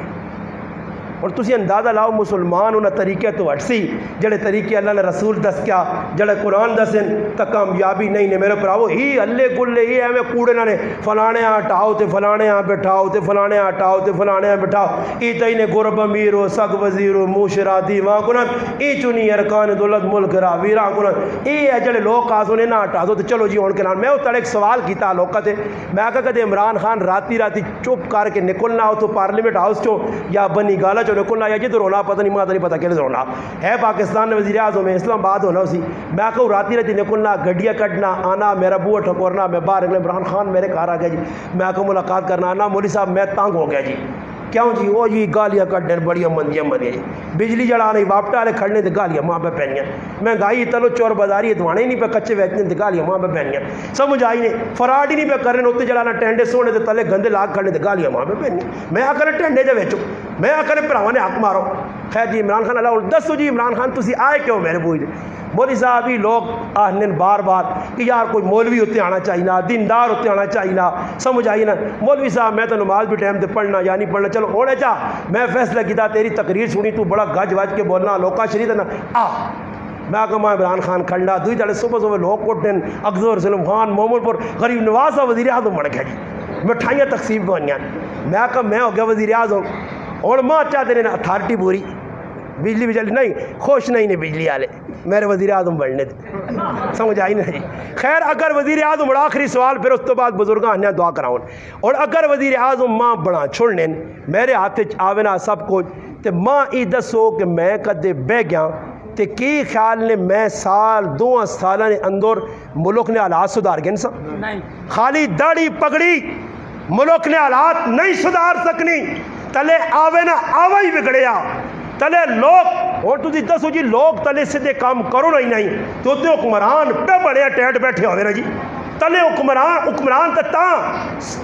اور تسی اندازہ لاؤ مسلمان انہاں طریقے تو ہٹ سی جڑے طریقے اللہ نے رسول دس کیا جڑے قرآن دسن تا کامیابی نہیں نے میرے پراؤ ہی اللہ گلے ہی ایویں کوڑے نہ نے فلانے ہٹاؤ تے فلانے بٹھاؤ تے فلانے ہٹاؤ تے فلانے بٹھاؤ ای تئی نے گرب امیر و سگ وزیر و موشرا دیواں کنن ای چنی ارکان دولت ملک را ویراں کنن ای ہے جڑے لوگ آسونے نہ ہٹا دو تے چلو جی ہن کنان میں اتڑے ایک سوال کیتا لوکاں تے میں کہا کہ عمران خان راتی چپ کر کے نکلنا ہو تو پارلیمنٹ ہاؤس چوں یا بنی گالا چوں نکلنا یا جدھر ہونا پتہ نہیں ماں نہیں پتہ کیلے ہونا ہے پاکستان میں وزیر اعظم میں اسلام آباد ہونا اسی میں کہوں راتی نکلنا گڈیاں کٹنا آنا میرا بوہ ٹھکورنا میں باہر نکلے عمران خان میرے گھر آ گیا جی میں کہوں ملاقات کرنا آنا مولوی صاحب میں تنگ ہو گیا جی کیوں جی وہ جی گالیاں کٹنے بڑی مندیاں جی بجلی جڑا نہیں واپٹا والے کھڑنے تو گالیاں ماں پہ پہنیاں مہنگائی تلو چور بازاری دوانے ہی نہیں پہ کچے ویچنے تو گالیاں ماں پہ پہنیاں سمجھ آئی نہیں فراڈ ہی نہیں پہ کرنے اتنے جڑا ٹینڈے سونے تو تلے گندے لاگ کھڑنے تو گالیاں ماں پہ پہنیاں میں آ کر ٹینڈے جو ویچو میں آ کر پراواں نے حق مارو خیر جی عمران خان اللہ دسو جی عمران خان تسی آئے کیوں میرے بوئی جی مولوی صاحب ہی لوگ آہنے بار بار کہ یار کوئی مولوی ہوتے آنا چاہیے دیندار ہوتے آنا چاہیے سمجھ آئی نا مولوی صاحب میں تو نماز بھی ٹائم تے پڑھنا یا نہیں پڑھنا چلو ہونے چاہ میں فیصلہ کیتا تیری تقریر سنی تو بڑا گج وج کے بولنا لوکا شریف نا آ میں کہا عمران خان کھڑنا دوئی جڑے صبح لوگ کوٹن اکثر سلم خان محمد پور غریب نواز صاحب وزیر اعظم بن گیا جی مٹھائیاں تقسیم ہوئیاں میں کہا میں ہو گیا وزیر اعظم اور ماں چاہتے ہیں اتھارٹی پوری بجلی بھی چلی نہیں خوش نہیں نے بجلی والے میرے وزیر اعظم بننے تھے سمجھ آئی نہیں خیر اگر وزیر اعظم بڑا آخری سوال پھر اس تو بعد بزرگاں آنے دعا کراؤں اور اگر وزیر اعظم ماں بڑا چھوڑنے میرے ہاتھ آوے نا سب کچھ تو ماں ای دسو کہ میں کدے بہ گیا تے کی خیال نے میں سال 2 سالہ نے اندر ملک نے حالات سدھار گئے سا خالی داڑھی پگڑی ملک نے حالات نہیں سدھار سکنی تلے آوے نا آوے ہی بگڑیا تلے لوگ اور تھی دسو جی لوگ تلے سیدھے کام کرو نہیں تو تے حکمران پہ بڑے ٹیٹ بیٹھے ہوئے نا جی تلے حکمران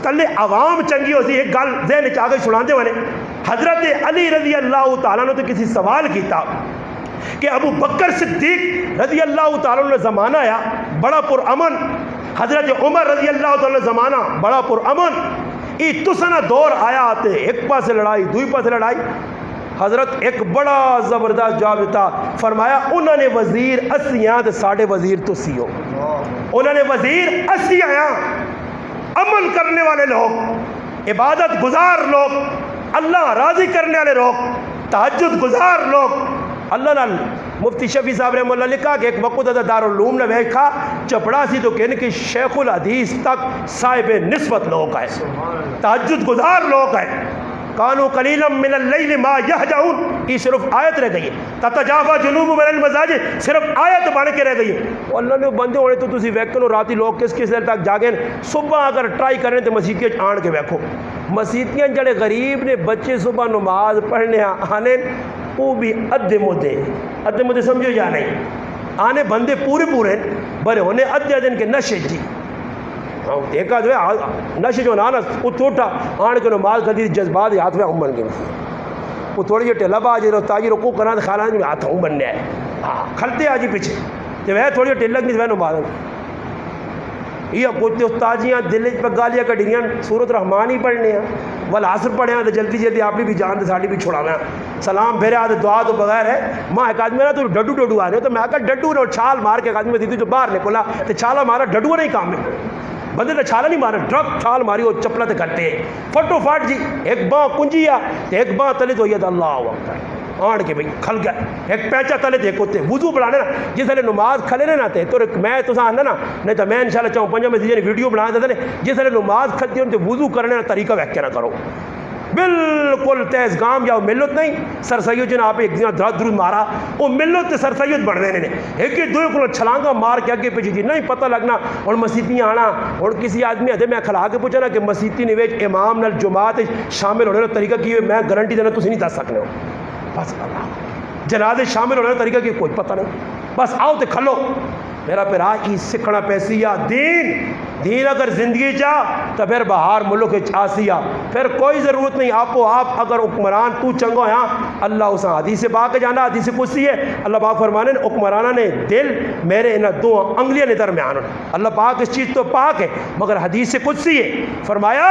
تلے عوام چنگی ہوتی ایک گل ذہن چاہ گئی سنا دے ہوئے حضرت علی رضی اللہ تعالیٰ نے تو کسی سوال کیتا کہ ابو بکر صدیق رضی اللہ تعالیٰ نے زمانہ آیا بڑا پرامن حضرت عمر رضی اللہ تعالیٰ نے زمانہ بڑا پرامن ای تسنا دور آیا آتے ایک پاس لڑائی دوئی پاس لڑائی حضرت ایک بڑا زبردست جواب دیتا فرمایا انہوں نے وزیر اسی آیاں تے ساڑھے وزیر تو سی ہو انہوں نے وزیر اسی آیاں عمل کرنے والے لوگ عبادت گزار لوگ اللہ راضی کرنے والے لوگ تہجد گزار لوگ اللہ نال مفتی شفیع صاحب رحمہ اللہ لکھا کہ ایک وقت دارالعلوم نے ویکھا چپڑا سی تو کہنے کہ شیخ الحدیث تک صاحب نسبت لوگ آئے تہجد گزار لوگ آئے کانو قلیلا من اللیل ما یہجعون یہ صرف آیت رہ گئی ہے تتجافا جنوبہم عن المضاجع صرف آیت بن کے رہ گئی ہے اللہ نے بندے ہونے تو تسی ویکھو راتی لوگ کس دیر تک جاگیں صبح اگر ٹرائی کریں تو مسیتیاں آن کے ویکھو مسیتیاں جڑے غریب نے بچے صبح نماز پڑھنے آنے وہ بھی ادھے مدے سمجھو یا نہیں آنے بندے پورے بڑے ہونے ادھے دن کے نشے جی ایک آدھ نشے جو نانا اتھ اٹھا آن کے نماز کر دی جذبات ہاتھ میں بن گئے وہ تھوڑی جی ٹھیلا باجی رو تاجی رکو کرنا تو خالہ میں ہاتھ بننے آئے ہاں کھلتے آجی پیچھے جب ہے تھوڑی ٹھیلک نہیں تو نماز یہ کچھ تاجیاں دل پہ گالیاں کٹیاں سورت رحمان ہی پڑھنے ہیں والعصر پڑھے ہیں تو جلدی جلدی آپ بھی جان دے ساڑی بھی چھوڑا سلام پھیرے آتے دعا تو بغیر ہے ماں ایک آدمی نا تو ڈڈو آ رہے ہو تو میں کہا ڈڈو نے چھال مار کے ایک آدمی دیتی تو باہر نکلا تو چھالا مارا ڈڈو نہیں کام میں بندے تو چھالا نہیں مارا ڈرگ چھال ماری وہ چپلا تے کرتے فٹو فٹ جی ایک باں کنجی آ ایک باں تلے تو یہ اللہ اکبر آن کے بھئی کھل گئے ایک پیچا تلے تے کوتے وضو بڑھانے نا جس نے نماز کھلے نے نہ تے تو میں تو آنا نا نہیں تو میں انشاءاللہ چاہوں پنجا میں دیجیے ویڈیو بنا دیتے ہیں جس نے نماز کھلتی ان تے وضو کرنے نا طریقہ ویکھے نہ کرو بالکل تیز گام یا ملت نہیں سر سید جن آپ ایک دن درود مارا وہ ملت سر سید بڑھ رہے ہیں ایک ہی دو کو چھلانگا مار کے اگے پیچھے جی نہیں پتہ لگنا اور مسیتیاں آنا اور کسی آدمی آدھے میں کھلا کے پوچھا نا کہ مسیتی نویج امام نال جماعت شامل ہونے کا طریقہ کی میں گارنٹی دینا تسی نہیں دس سکنے ہو بس اللہ جنازے شامل ہونے کا طریقہ کی کوئی پتہ نہیں بس آؤ تے کھلو میرا پھر آج سکھنا پیسی یا دین اگر زندگی چاہ تو پھر باہر ملک آسیا پھر کوئی ضرورت نہیں آپ کو آپ اگر حکمران تو چنگو یہاں اللہ اسا حدیث پاک جانا حدیث قدسی ہے اللہ پاک فرمانے حکمرانہ نے دل میرے انہ دو انگلیاں نے درمیان اللہ پاک اس چیز تو پاک ہے مگر حدیث قدسی ہے فرمایا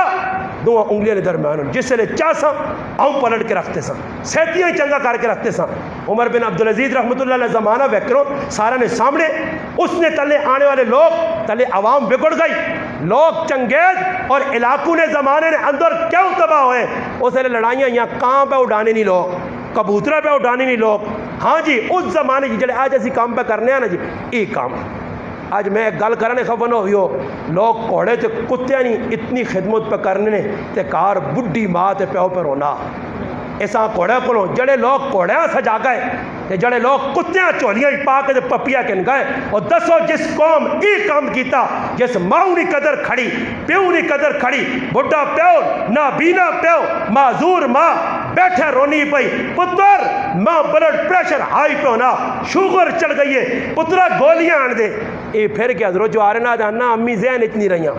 دو انگلیاں نے درمیان جس سے چاسا آؤں پلٹ کے رکھتے سن سیتیاں چنگا کر کے رکھتے سن عمر بن عبدالعزیز رحمۃ اللہ علیہ زمانہ ویکرو سارا نے سامنے اس نے تلے آنے والے لوگ تلے عوام بگڑ گئی لوگ چنگیز اور علاقوں نے زمانے نے اندر کیوں تباہ ہوئے اسے لڑائیاں یہاں کہاں پہ اڑانے نہیں لوگ کبوترہ پہ اڑانے نہیں لوگ ہاں جی اس زمانے کی جڑے آج ایسی کام پہ کرنے ہیں نا جی ایک کام آج میں ایک گل کرنے خبر ہوئی ہو لوگ کوڑے تے کتے نہیں اتنی خدمت پہ کرنے نے تے کار بڈھی ماں تے پیو پہ رونا ایسا کوڑے کو جڑے لوگ کوڑیاں سجا گئے تے جڑے لوگ کتیاں چولیاں پا کے پپیا کن گئے اور دسو جس قوم ای کام کیتا جس ماں نی قدر کھڑی پیو نی قدر کھڑی بڈھا پیو نہ بینا پیو معذور ماں بیٹھے رونی پئی پتر ماں بلڈ پریشر ہائی پہ ہونا شوگر چڑھ گئی ہے پترا گولیاں آن دے اے پھر کیا ضرور جو آرے نہ دانا امی ذہن اتنی رہیاں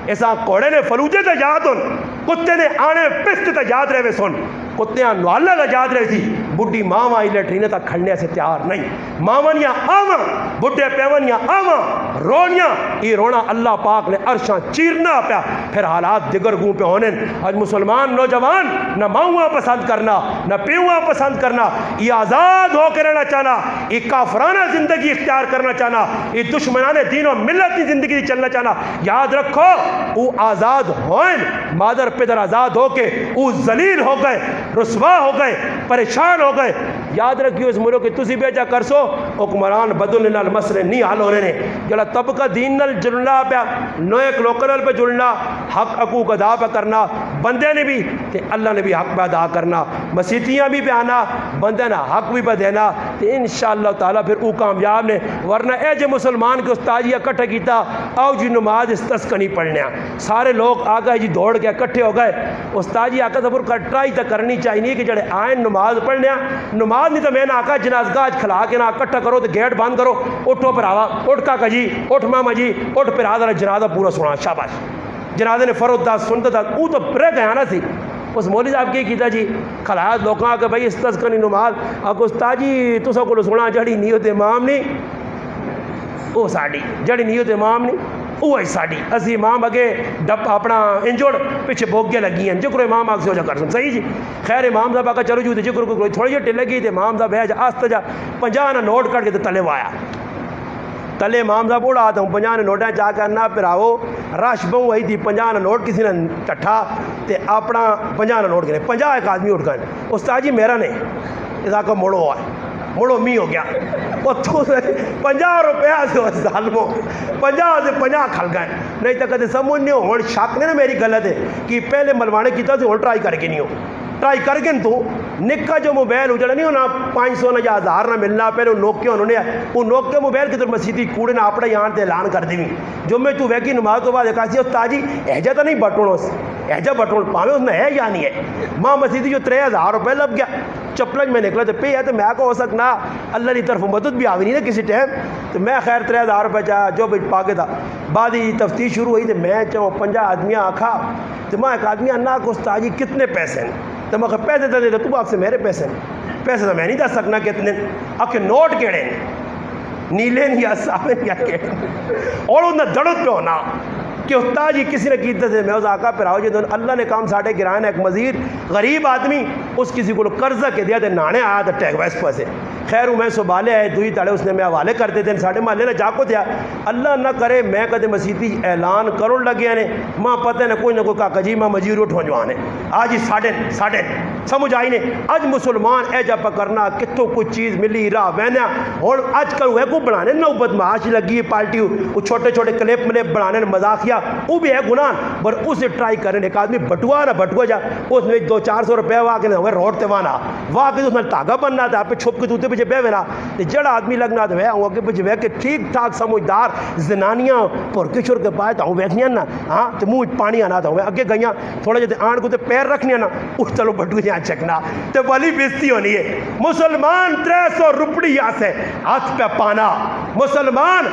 ایسا کوڑے نے فلوجے تے یاد ہون کتے نے آنے پست تے یاد رہے سن کتیاں نوالا کا یاد رہی تھی بڈھی ماں آئی لیٹرینے تک کھڑنے سے تیار نہیں ماونیاں آواں بڈھے پیونیاں آواں رونیاں یہ رونا اللہ پاک نے عرشاں چیرنا پیا پھر حالات دیگر گوں پہ ہونے آج مسلمان نوجوان نہ ماؤں پسند کرنا نہ پیواں پسند کرنا یہ آزاد ہو کے رہنا چاہنا یہ کافرانہ زندگی اختیار کرنا چاہنا یہ دشمنان دین و ملت کی زندگی چلنا چاہنا یاد رکھو وہ آزاد ہوئیں مادر پدر آزاد ہو کے وہ ذلیل ہو گئے رسوا ہو گئے پریشان ہو گئے یاد رکھیو اس ملک کی تسی بیجا کرسو حکمران بدلنے نال مسئلے نہیں حل ہونے نے جڑا طبقہ دین نال جڑنا پیا نویک لوکل پہ جڑنا حق حقوق ادا پہ کرنا بندے نے بھی تے اللہ نے بھی حق پہ ادا کرنا مسیتیاں بھی پہ آنا بندے نے حق بھی پہ دینا تے انشاءاللہ تعالیٰ پھر او کامیاب نے ورنہ اے جو مسلمان کے استاذی اکٹھا کیتا آؤ جی نماز استسقنی پڑھنے سارے لوگ آ گئے جی دوڑ کے اکٹھے ہو گئے استاذی آقا سفر کٹرائی تک کرنی چاہیے کہ جڑے آئیں نماز پڑھنے نماز نہیں تو میں نے آقا جنازگاہ کھلا کے نہ اکٹھا کرو تو گیٹ بند کرو اٹھو پھر آوا اٹھ کا جی اٹھ ماما جی اٹھ پھر آدھا جنازہ پورا سنا شاباش جنازے نے فرد دا سنتا تھا وہ تو رہ گیا نا سی اس مولوی صاحب کی کیتا جی کھلایا لوگوں کہ بھائی استسقنی نماز آپ استاد جی تساں کو سنا جڑی نیت امام نہیں وہ ساڑی جڑی نیت امام نہیں وہ ساڑی اسی امام اگے ڈپ اپنا انجوڑ پیچھے بوگے لگی ہیں جکر امام آگ سے ہو جا کر سن صحیح جی خیر امام صاحب آگا چلو جو تے جکر کو تھوڑی جی ٹل لگی تے امام صاحب ہے جا آستا جا 50 نہ نوٹ کٹ کے تے تلے وایا تلے امام صاحب اڑا آتا ہوں 50 نوٹیں چاہ کرنا پھر آؤ رش بہو آئی تھی 50 نوٹ کسی نے ٹٹھا تے اپنا 50 نوٹ گئے 50 ایک آدمی اٹھ گئے استاد جی میرا نہیں اس کا موڑو ہوا ہے موڑو می ہو گیا وہ تو 50 روپیہ سے ظالمو 50 سے 50 کھل گئے نہیں تو کہتے سمجھ نہیں ہو شک نہیں نا میری غلط ہے کہ پہلے ملوانے کی طرح سے اور ٹرائی کر کے نہیں ہو ٹرائی کر کے تو نکا جو موبائل اجڑا نہیں ہونا 500 نہ یا 1000 نہ ملنا پہلے نوکے انہوں نے وہ نوکے موبائل کی طرف مسیدی کوڑے نہ اپنے یہاں تے اعلان کر دی جو میں تو ویکی نماز تو بعد ایک آسی استاد جی احجا تو نہیں بٹوڑ اس احجا بٹوڑ پاوے اس میں ہے یا نہیں ہے ماں مسیدی جو 3000 روپے لگ گیا چپلج میں نکلا تو پہ ہے تو میں کو ہو سکنا اللہ کی طرف مدد بھی آوی نہیں نا کسی ٹائم تو میں خیر 3000 روپے چاہا جو بھی پا کے تھا بعد ہی تفتیش شروع ہوئی تو میں چاہوں 50 آدمیاں آکھا تو میں ایک آدمی انا کو استاد جی کتنے پیسے ہیں تو میں پیسے دے دے تو آپ سے میرے پیسے پیسے تو میں نہیں دس سکنا کتنے آپ کے نوٹ کیڑے نیلے یا سامنے یا کیڑے اور انہیں دڑت پہ ہونا کہ استاد جی کسی نے کیتے تھے میں اس آقا پھر آؤ جی اللہ نے کام ساڑھے گرائن ایک مزید غریب آدمی اس کسی کو قرضہ کے دیا تھے نانے آیا تھا ٹیک ویس پہ سے خیر میں سبالے آئے دوئی تاڑے اس نے میں حوالے کرتے تھے ساڑھے محلے نے جا کو دیا اللہ نہ کرے میں کدے مسیحی اعلان کرن لگیا نے ماں پتہ نہ کوئی کاکا جی ماں مجیر اٹھو جوانے آج ہی ساڑھے سمجھ آئی نے اج مسلمان اے جا پکرنا کتوں کوئی چیز ملی راہ وینا اور اج کل وہ کو بنانے نہ بدماش لگی پارٹی وہ چھوٹے چھوٹے کلپ ملے بنانے مذاقیہ وہ بھی ہے گناہ پر اسے ٹرائی کرنے ایک آدمی بٹوا نہ بٹوا جا اس میں 200-400 روپے وا کے ہوئے روڈ تے وانا وا کے اس میں تاگا بننا تھا پہ چھپ کے دوتے پیچھے بے وینا جڑا آدمی لگنا تھا وہ آگے پیچھے وے کہ ٹھیک ٹھاک سمجھدار زنانیاں پر کے شور کے پائے تھا ویکھیاں نا ہاں تے منہ پانی آنا تھا اگے گئیاں تھوڑے جے آن کو تے پیر رکھنیاں نا اٹھ چلو بٹو جہاں چکنا تے والی بےزتی ہونی ہے مسلمان 300 روپڑی یہاں سے ہاتھ پہ پانا مسلمان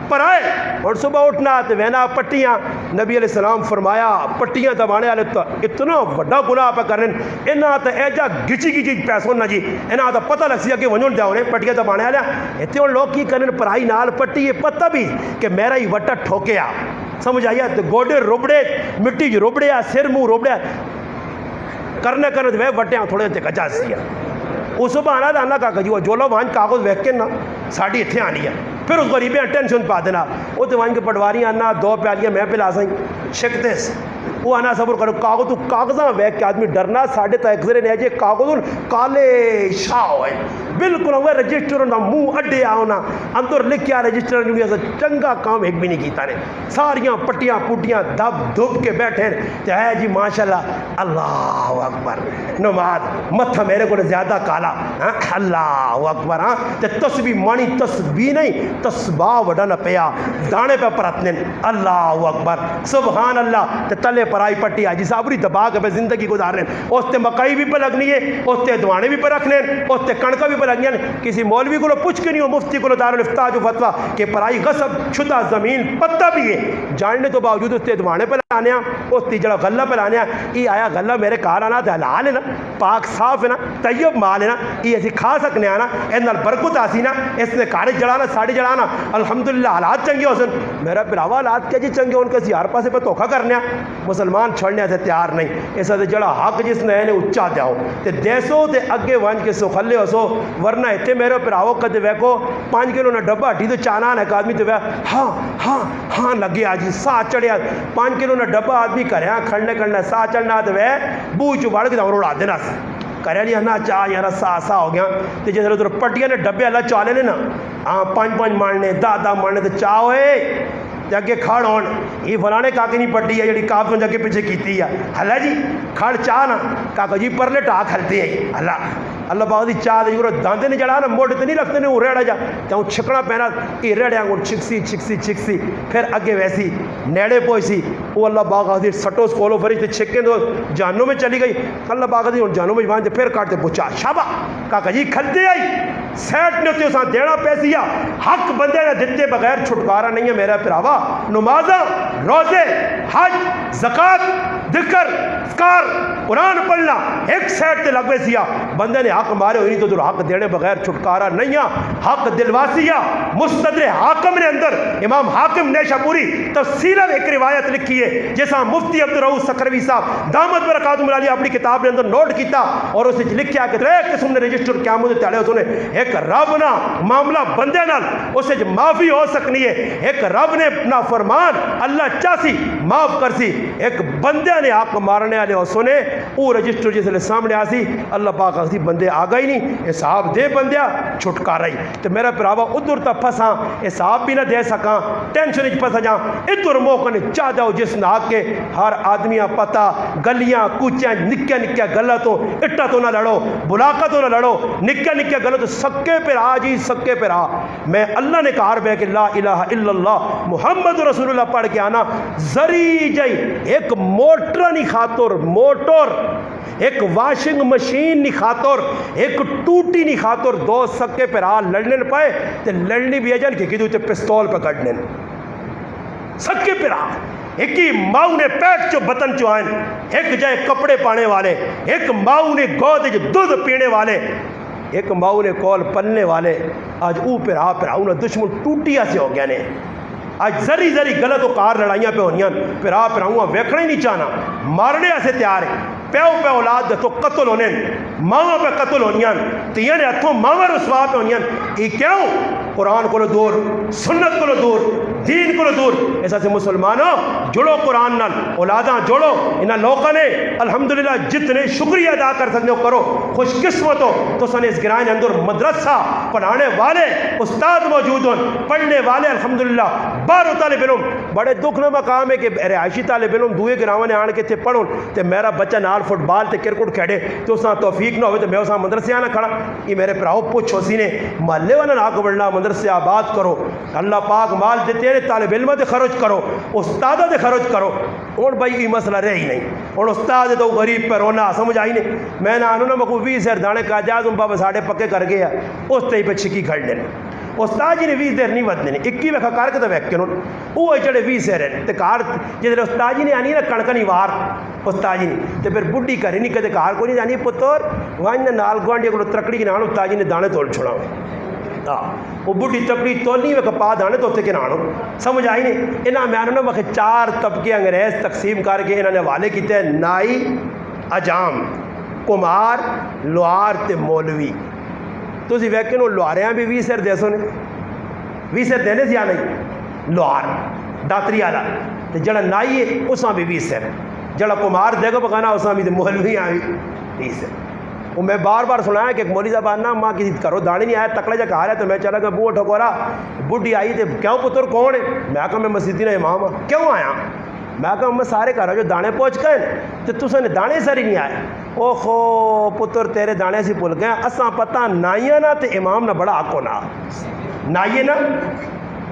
پر آئے اور صبح اٹھنا تے وینا پٹیاں نبی علیہ السلام فرمایا پٹیاں دبانے والے تو اتنا بڑا گناہ پہ کرن انہاں تے ایجا گچی پیسوں نہ جی انہاں تے پتہ لگ سی کہ ونجن دیاونے پٹیاں دبانے والے ایتھے ہن لوگ کی کرن پرائی نال پٹی پتہ بھی کہ میرا ہی وٹا ٹھوکیا سمجھ آیا تے گوڈے روبڑے مٹی جو روبڑیا سر منہ روبڑیا کرنے وہ وٹیاں تھوڑے تے کجا سیا اس صبح آنا تھا اللہ کاکا جی وہ جو لو وہاں کاغذ ویک کے نا ساڑھی اتنے آنی ہے پھر اس غریبیں ٹینشن پا دینا وہ تو وہاں کے پٹواری آنا 2 پیالیاں میں پلا سائیں شکتے سے وہ آنا صبر کرو کاغذ تو کاغذاں ویک کے آدمی ڈرنا ساڑھے تا ایک ذرے نے جے کاغذ کالے شاہ ہوئے بالکل ہوئے رجسٹر ہونا منہ اڈے آنا اندر لکھیا رجسٹر جنیا سے چنگا کام ایک بھی نہیں کیتا نے ساریاں پٹیاں پوٹیاں دب دھپ کے بیٹھے چاہے جی ماشاءاللہ اللہ اکبر نماز متھا میرے کو زیادہ کالا اللہ اکبر ہاں تے تسبیح مانی تسبیح نہیں تسباہ وڈا نہ پیا دانے پہ پرتنے اللہ اکبر سبحان اللہ تے تلے پرائی پٹی آجی صابری دبا کے پہ زندگی گزار رہے ہیں اس تے مکئی بھی پہ لگنی ہے اس تے دوانے بھی پہ رکھنے ہیں اس تے کڑکا بھی پہ لگنی ہے کسی مولوی کو پوچھ کے نہیں ہو مفتی کو دارالفتاح جو فتویٰ کہ پرائی غصب شدہ زمین پتہ بھی ہے جاننے تو باوجود اس تے دوانے پہ لانے ہیں اس تے جڑا غلہ پہ لانے ہیں یہ آیا غلہ میرے کار آنا تھا حلال ہے نا پاک صاف ہے نا طیب مال ہے نا یہ ایسی کھا سکنے آنا اندر برکت آسی نا اس نے کارے جڑانا ساڑی جڑانا الحمدللہ حالات چنگے ہو سن میرا براوا حالات کیا جی چنگے ان کے ہر پاسے پہ دھوکا کرنے مسلمان چھڑنے سے تیار نہیں اس سے جڑا حق جس نے اچا دیا تے دیسو تے اگے ونج کے سو کھلے ہو سو ورنہ اتنے میرے پراو کدے ویکو 5 کلو نہ ڈبا ہٹی تو چانان ایک آدمی تو ہاں ہاں ہاں لگے آجی سا چڑھیا 5 کلو نہ ڈبا آدمی کریا کھڑنے سا چڑھنا تو وہ بو چڑھ کے اڑا دینا کریا نہیں ہنا چاہ یار سا ہو گیا تو جیسے ادھر پٹیاں نے ڈبے اللہ چالے نے نا ہاں 5 مارنے 10 مارنے تو چاہ ہوئے جگہ کھڑ ہون یہ فلانے کاکے نہیں پٹی ہے جڑی کاف میں جگہ پیچھے کیتی ہے اللہ جی کھڑ چاہ نا کاکا جی پرلے ٹاک کھلتے ہیں اللہ باغ دی چاہ دے جو داندے نے جڑا نا موڑ تے نہیں رکھتے نے وہ ریڑا جا تو چھکنا پینا یہ ریڑیاں کو چھکسی پھر اگے ویسی نیڑے پوئسی وہ اللہ باغ دی سٹوس کولو فرش تے چھکیں دو جانوں میں چلی گئی اللہ باغ دی جانوں میں باندھ پھر کاٹتے پوچھا شابا کاکا جی کھلتے آئی سیٹ نے تے ساتھ دینا پیسیا حق بندے نے دتے بغیر چھٹکارا نہیں ہے میرا پراوا نمازاں روزے حج زکات ذکر اذکار قرآن پڑھنا ایک سیٹ تے لگوے سیا بندے نے حق مارے ہوئی تو حق دینے بغیر چھٹکارا نہیں ہے حق دلواسیہ مستدر حاکم نے اندر امام حاکم نیشاپوری تفصیلاً ایک روایت لکھی ہے جیسا مفتی عبدالرؤوف سکروی صاحب دامت برکاتہم العالیہ اپنی کتاب نے اندر نوٹ کیتا اور اسے لکھیا کہ ایک قسم نے رجسٹر قیامت تعالی اس نے ایک رب نا معاملہ بندے نال اسے جو معافی ہو سکنی ہے ایک رب نے اپنا فرمان اللہ چاسی معاف کر سی ایک بندے نے حق مارنے والے اس نے وہ رجسٹر جس لے سامنے آسی اللہ پاک آسی بندے آ گئی نہیں حساب دے بندیا چھٹکارا ہی تو میرا پراوا ادھر تا پھساں حساب بھی نہ دے سکاں ٹینشن اچ پھسا جاں ادھر موقع نے چاہ جاؤ جس نہ کے ہر آدمیاں پتہ گلیاں کوچیاں نکیا گلا تو اٹا تو نہ لڑو بلاکا تو نہ لڑو نکیا گلا تو سکے پر آ جی سکے پر آ میں اللہ نے کہا بے کہ لا الہ الا اللہ محمد رسول اللہ پڑھ کے آنا زری جائی ایک موٹر نہیں خاطر موٹر ایک واشنگ مشین نہیں خاطر ایک ٹوٹی نہیں خاطر دو سکے پر آ لڑنے پائے تے لڑنی بھی اجن کہ کدو تے پستول پہ کڑنے سکے پر آ ایک ہی ماؤں نے پیٹ چو بطن چو آئین ایک جائے کپڑے پانے والے ایک ماؤں نے گود جو دودھ پینے والے ایک ماؤں نے کول پلنے والے آج او پر آ انہیں دشمن ٹوٹیا سے ہو گیا نے اج زری زری غلط و کار لڑائیاں پہ ہونیاں پھر آپ رہوں ویکھنا ہی نہیں چاہنا مارنے سے تیار ہے پیو پہ اولاد دے تو قتل ہونے ماں پہ قتل ہونیاں تیاں دے ہتھوں ماں رسوا پہ ہونیاں یہ کیوں قرآن کو دور سنت کو دور دین کو دور ایسا سے مسلمانوں جڑو قرآن نال اولاداں جوڑو انہاں لوگوں نے الحمدللہ جتنے شکریہ ادا کر سکتے ہو کرو خوش قسمت ہو تو سن اس گرائن اندر مدرسہ پڑھانے والے استاد موجود ہوں پڑھنے والے الحمدللہ 12 طالب علم بڑے دکھ نہ مقام ہے کہ رہائشی طالب علم دوئے گراواں نے آن کے تھے پڑھوں تے میرا بچہ نال فٹ بال تے کرکٹ کھیڑے تو اساں توفیق نہ ہوئے تو میں اساں مدرسے آنا کھڑا یہ میرے پراؤ پوچھو سی نے محلے والا نہ بڑھنا مدرسے آباد کرو اللہ پاک مال دیتے ہیں طالب علم دے خرچ کرو استادہ دے خرچ کرو اور بھائی یہ مسئلہ رہ ہی نہیں اور استاد تو غریب پہ رونا سمجھ آئی نہیں میں نہ آنوں نا مکو 20 سیر دانے کا جاز بابا ساڑھے پکے کر گیا اس تے پہ چھکی کھڑ لینے استاد جی نے 20 دیر نہیں ودنے نے 21 ویکھا کار کے تو ویک کے وہ جڑے 20 سیر ہیں تے کار جدھر استاد جی نے آنی نا کڑکنی وار استاد جی نے تے پھر بڈھی کری نہیں کدے کار کو نہیں جانی پتر وہاں نال گوانڈی کو ترکڑی کے نان استاد جی نے دانے توڑ چھوڑا وہ بڈھی تپڑی تو نہیں وہ پا دانے تو کے نانو سمجھ آئی نہیں انہاں میں آنوں نا 4 طبقے انگریز تقسیم کر کے انہوں نے حوالے کیتے ہیں نائی اجام کمار لوہار تے مولوی تو اسی ویکن وہ لوہاریاں بھی 20 سیر دے سو نے 20 سیر دینے سے آنا ہی لوہار داتری آلا تے جڑا نائی ہے اساں بھی 20 سیر جڑا کمار دے گا پکانا اساں بھی مولوی آئی 20 سیر وہ میں بار بار سنایا کہ ایک مولوی صاحب آنا ماں کسی کرو دانے نہیں آیا تکڑا جا کہا رہا تو میں چلا کہ بوہ ٹھکورا بڈھی آئی تے کیوں پتر کون ہے میں کہا میں مسجدی نا امام ہوں کیوں آیا میں کہا میں سارے کہہ رہا جو دانے پہنچ گئے تو تسا نے دانے ساری نہیں آئے او خو پتر تیرے دانے سے پل گئے اساں پتہ نائیاں نا تے امام نا بڑا آکو نا نائیے نا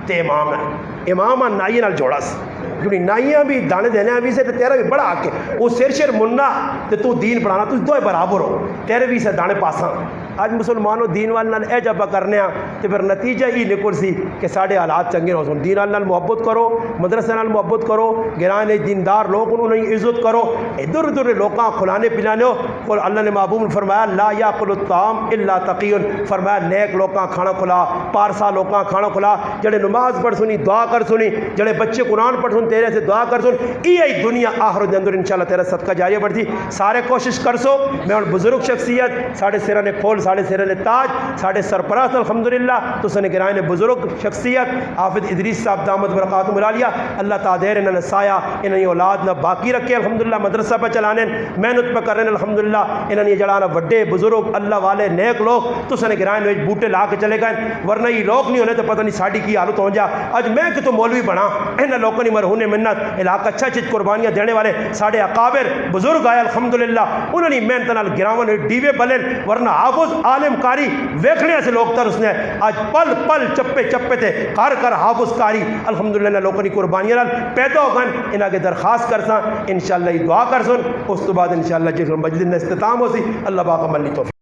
تے امام نائیے نال جوڑا سی کیونکہ نائیاں بھی دانے دینے بھی سے تیرا بھی بڑا آکے وہ سر مننا تے تو دین پڑھانا تو دوئے برابر ہو تیرے بھی سے دانے پاساں آج مسلمانوں دین والنال اے جبا کرنے ہیں تو پھر نتیجہ ہی نکل سی کہ ساڑھے حالات چنگے ہو سن دین والنال محبت کرو مدرسے نال محبت کرو گرانے دیندار لوگ انہوں نے عزت کرو ادھر ادھر لوکاں کھلانے پلانے ہو اور اللہ نے محبوب فرمایا لا یاکل الطعام الا تقی فرمایا نیک لوکاں کھانا کھلا پارسا لوکاں کھانا کھلا جڑے نماز پڑھ سنی دعا کر سنی جڑے بچے قرآن پڑھ سن تیرے سے دعا کر سن یہ دنیا آخرت دے اندر انشاءاللہ تیرا صدقہ جاریہ بڑھتی سارے کوشش کر سو میں ان بزرگ شخصیت ساڑھے سرہ نے کھول ساڑھے سرہ نے تاج ساڑھے سرپراست الحمدللہ تو سنے گرائن بزرگ شخصیت حافظ ادریس صاحب دامت برکاتہم العالیہ اللہ تعالی انہوں نے سایہ انہوں نے اولاد نہ باقی رکھے الحمدللہ مدرسہ پہ چلانے محنت پہ کر رہے ہیں الحمدللہ انہوں نے جڑانا وڈے بزرگ اللہ والے نیک لوگ تو سنے گرائن بوٹے لا کے چلے گئے ورنہ یہ لوگ نہیں ہونے تو پتہ نہیں ساڑھی کی حالت ہو جا آج میں کہ تو مولوی بنا انہوں لوگوں نے مرہون منت علاقہ اچھا چیز قربانیاں دینے والے ساڑھے اقابر بزرگ آئے الحمدللہ انہوں نے محنت نال گراون ڈیوے بلن ورنہ حافظ عالم کاری ویکھنے سے لوگ تر اس نے آج پل پل چپے چپے تھے کر حافظ کاری الحمدللہ لوگوں نے قربانیاں نال پیدا ہو گئے انہاں کے درخواست کرساں انشاءاللہ یہ دعا کرسن اس تو بعد انشاءاللہ جس مجلس نے اختتام ہو سی اللہ پاک عملی توفیق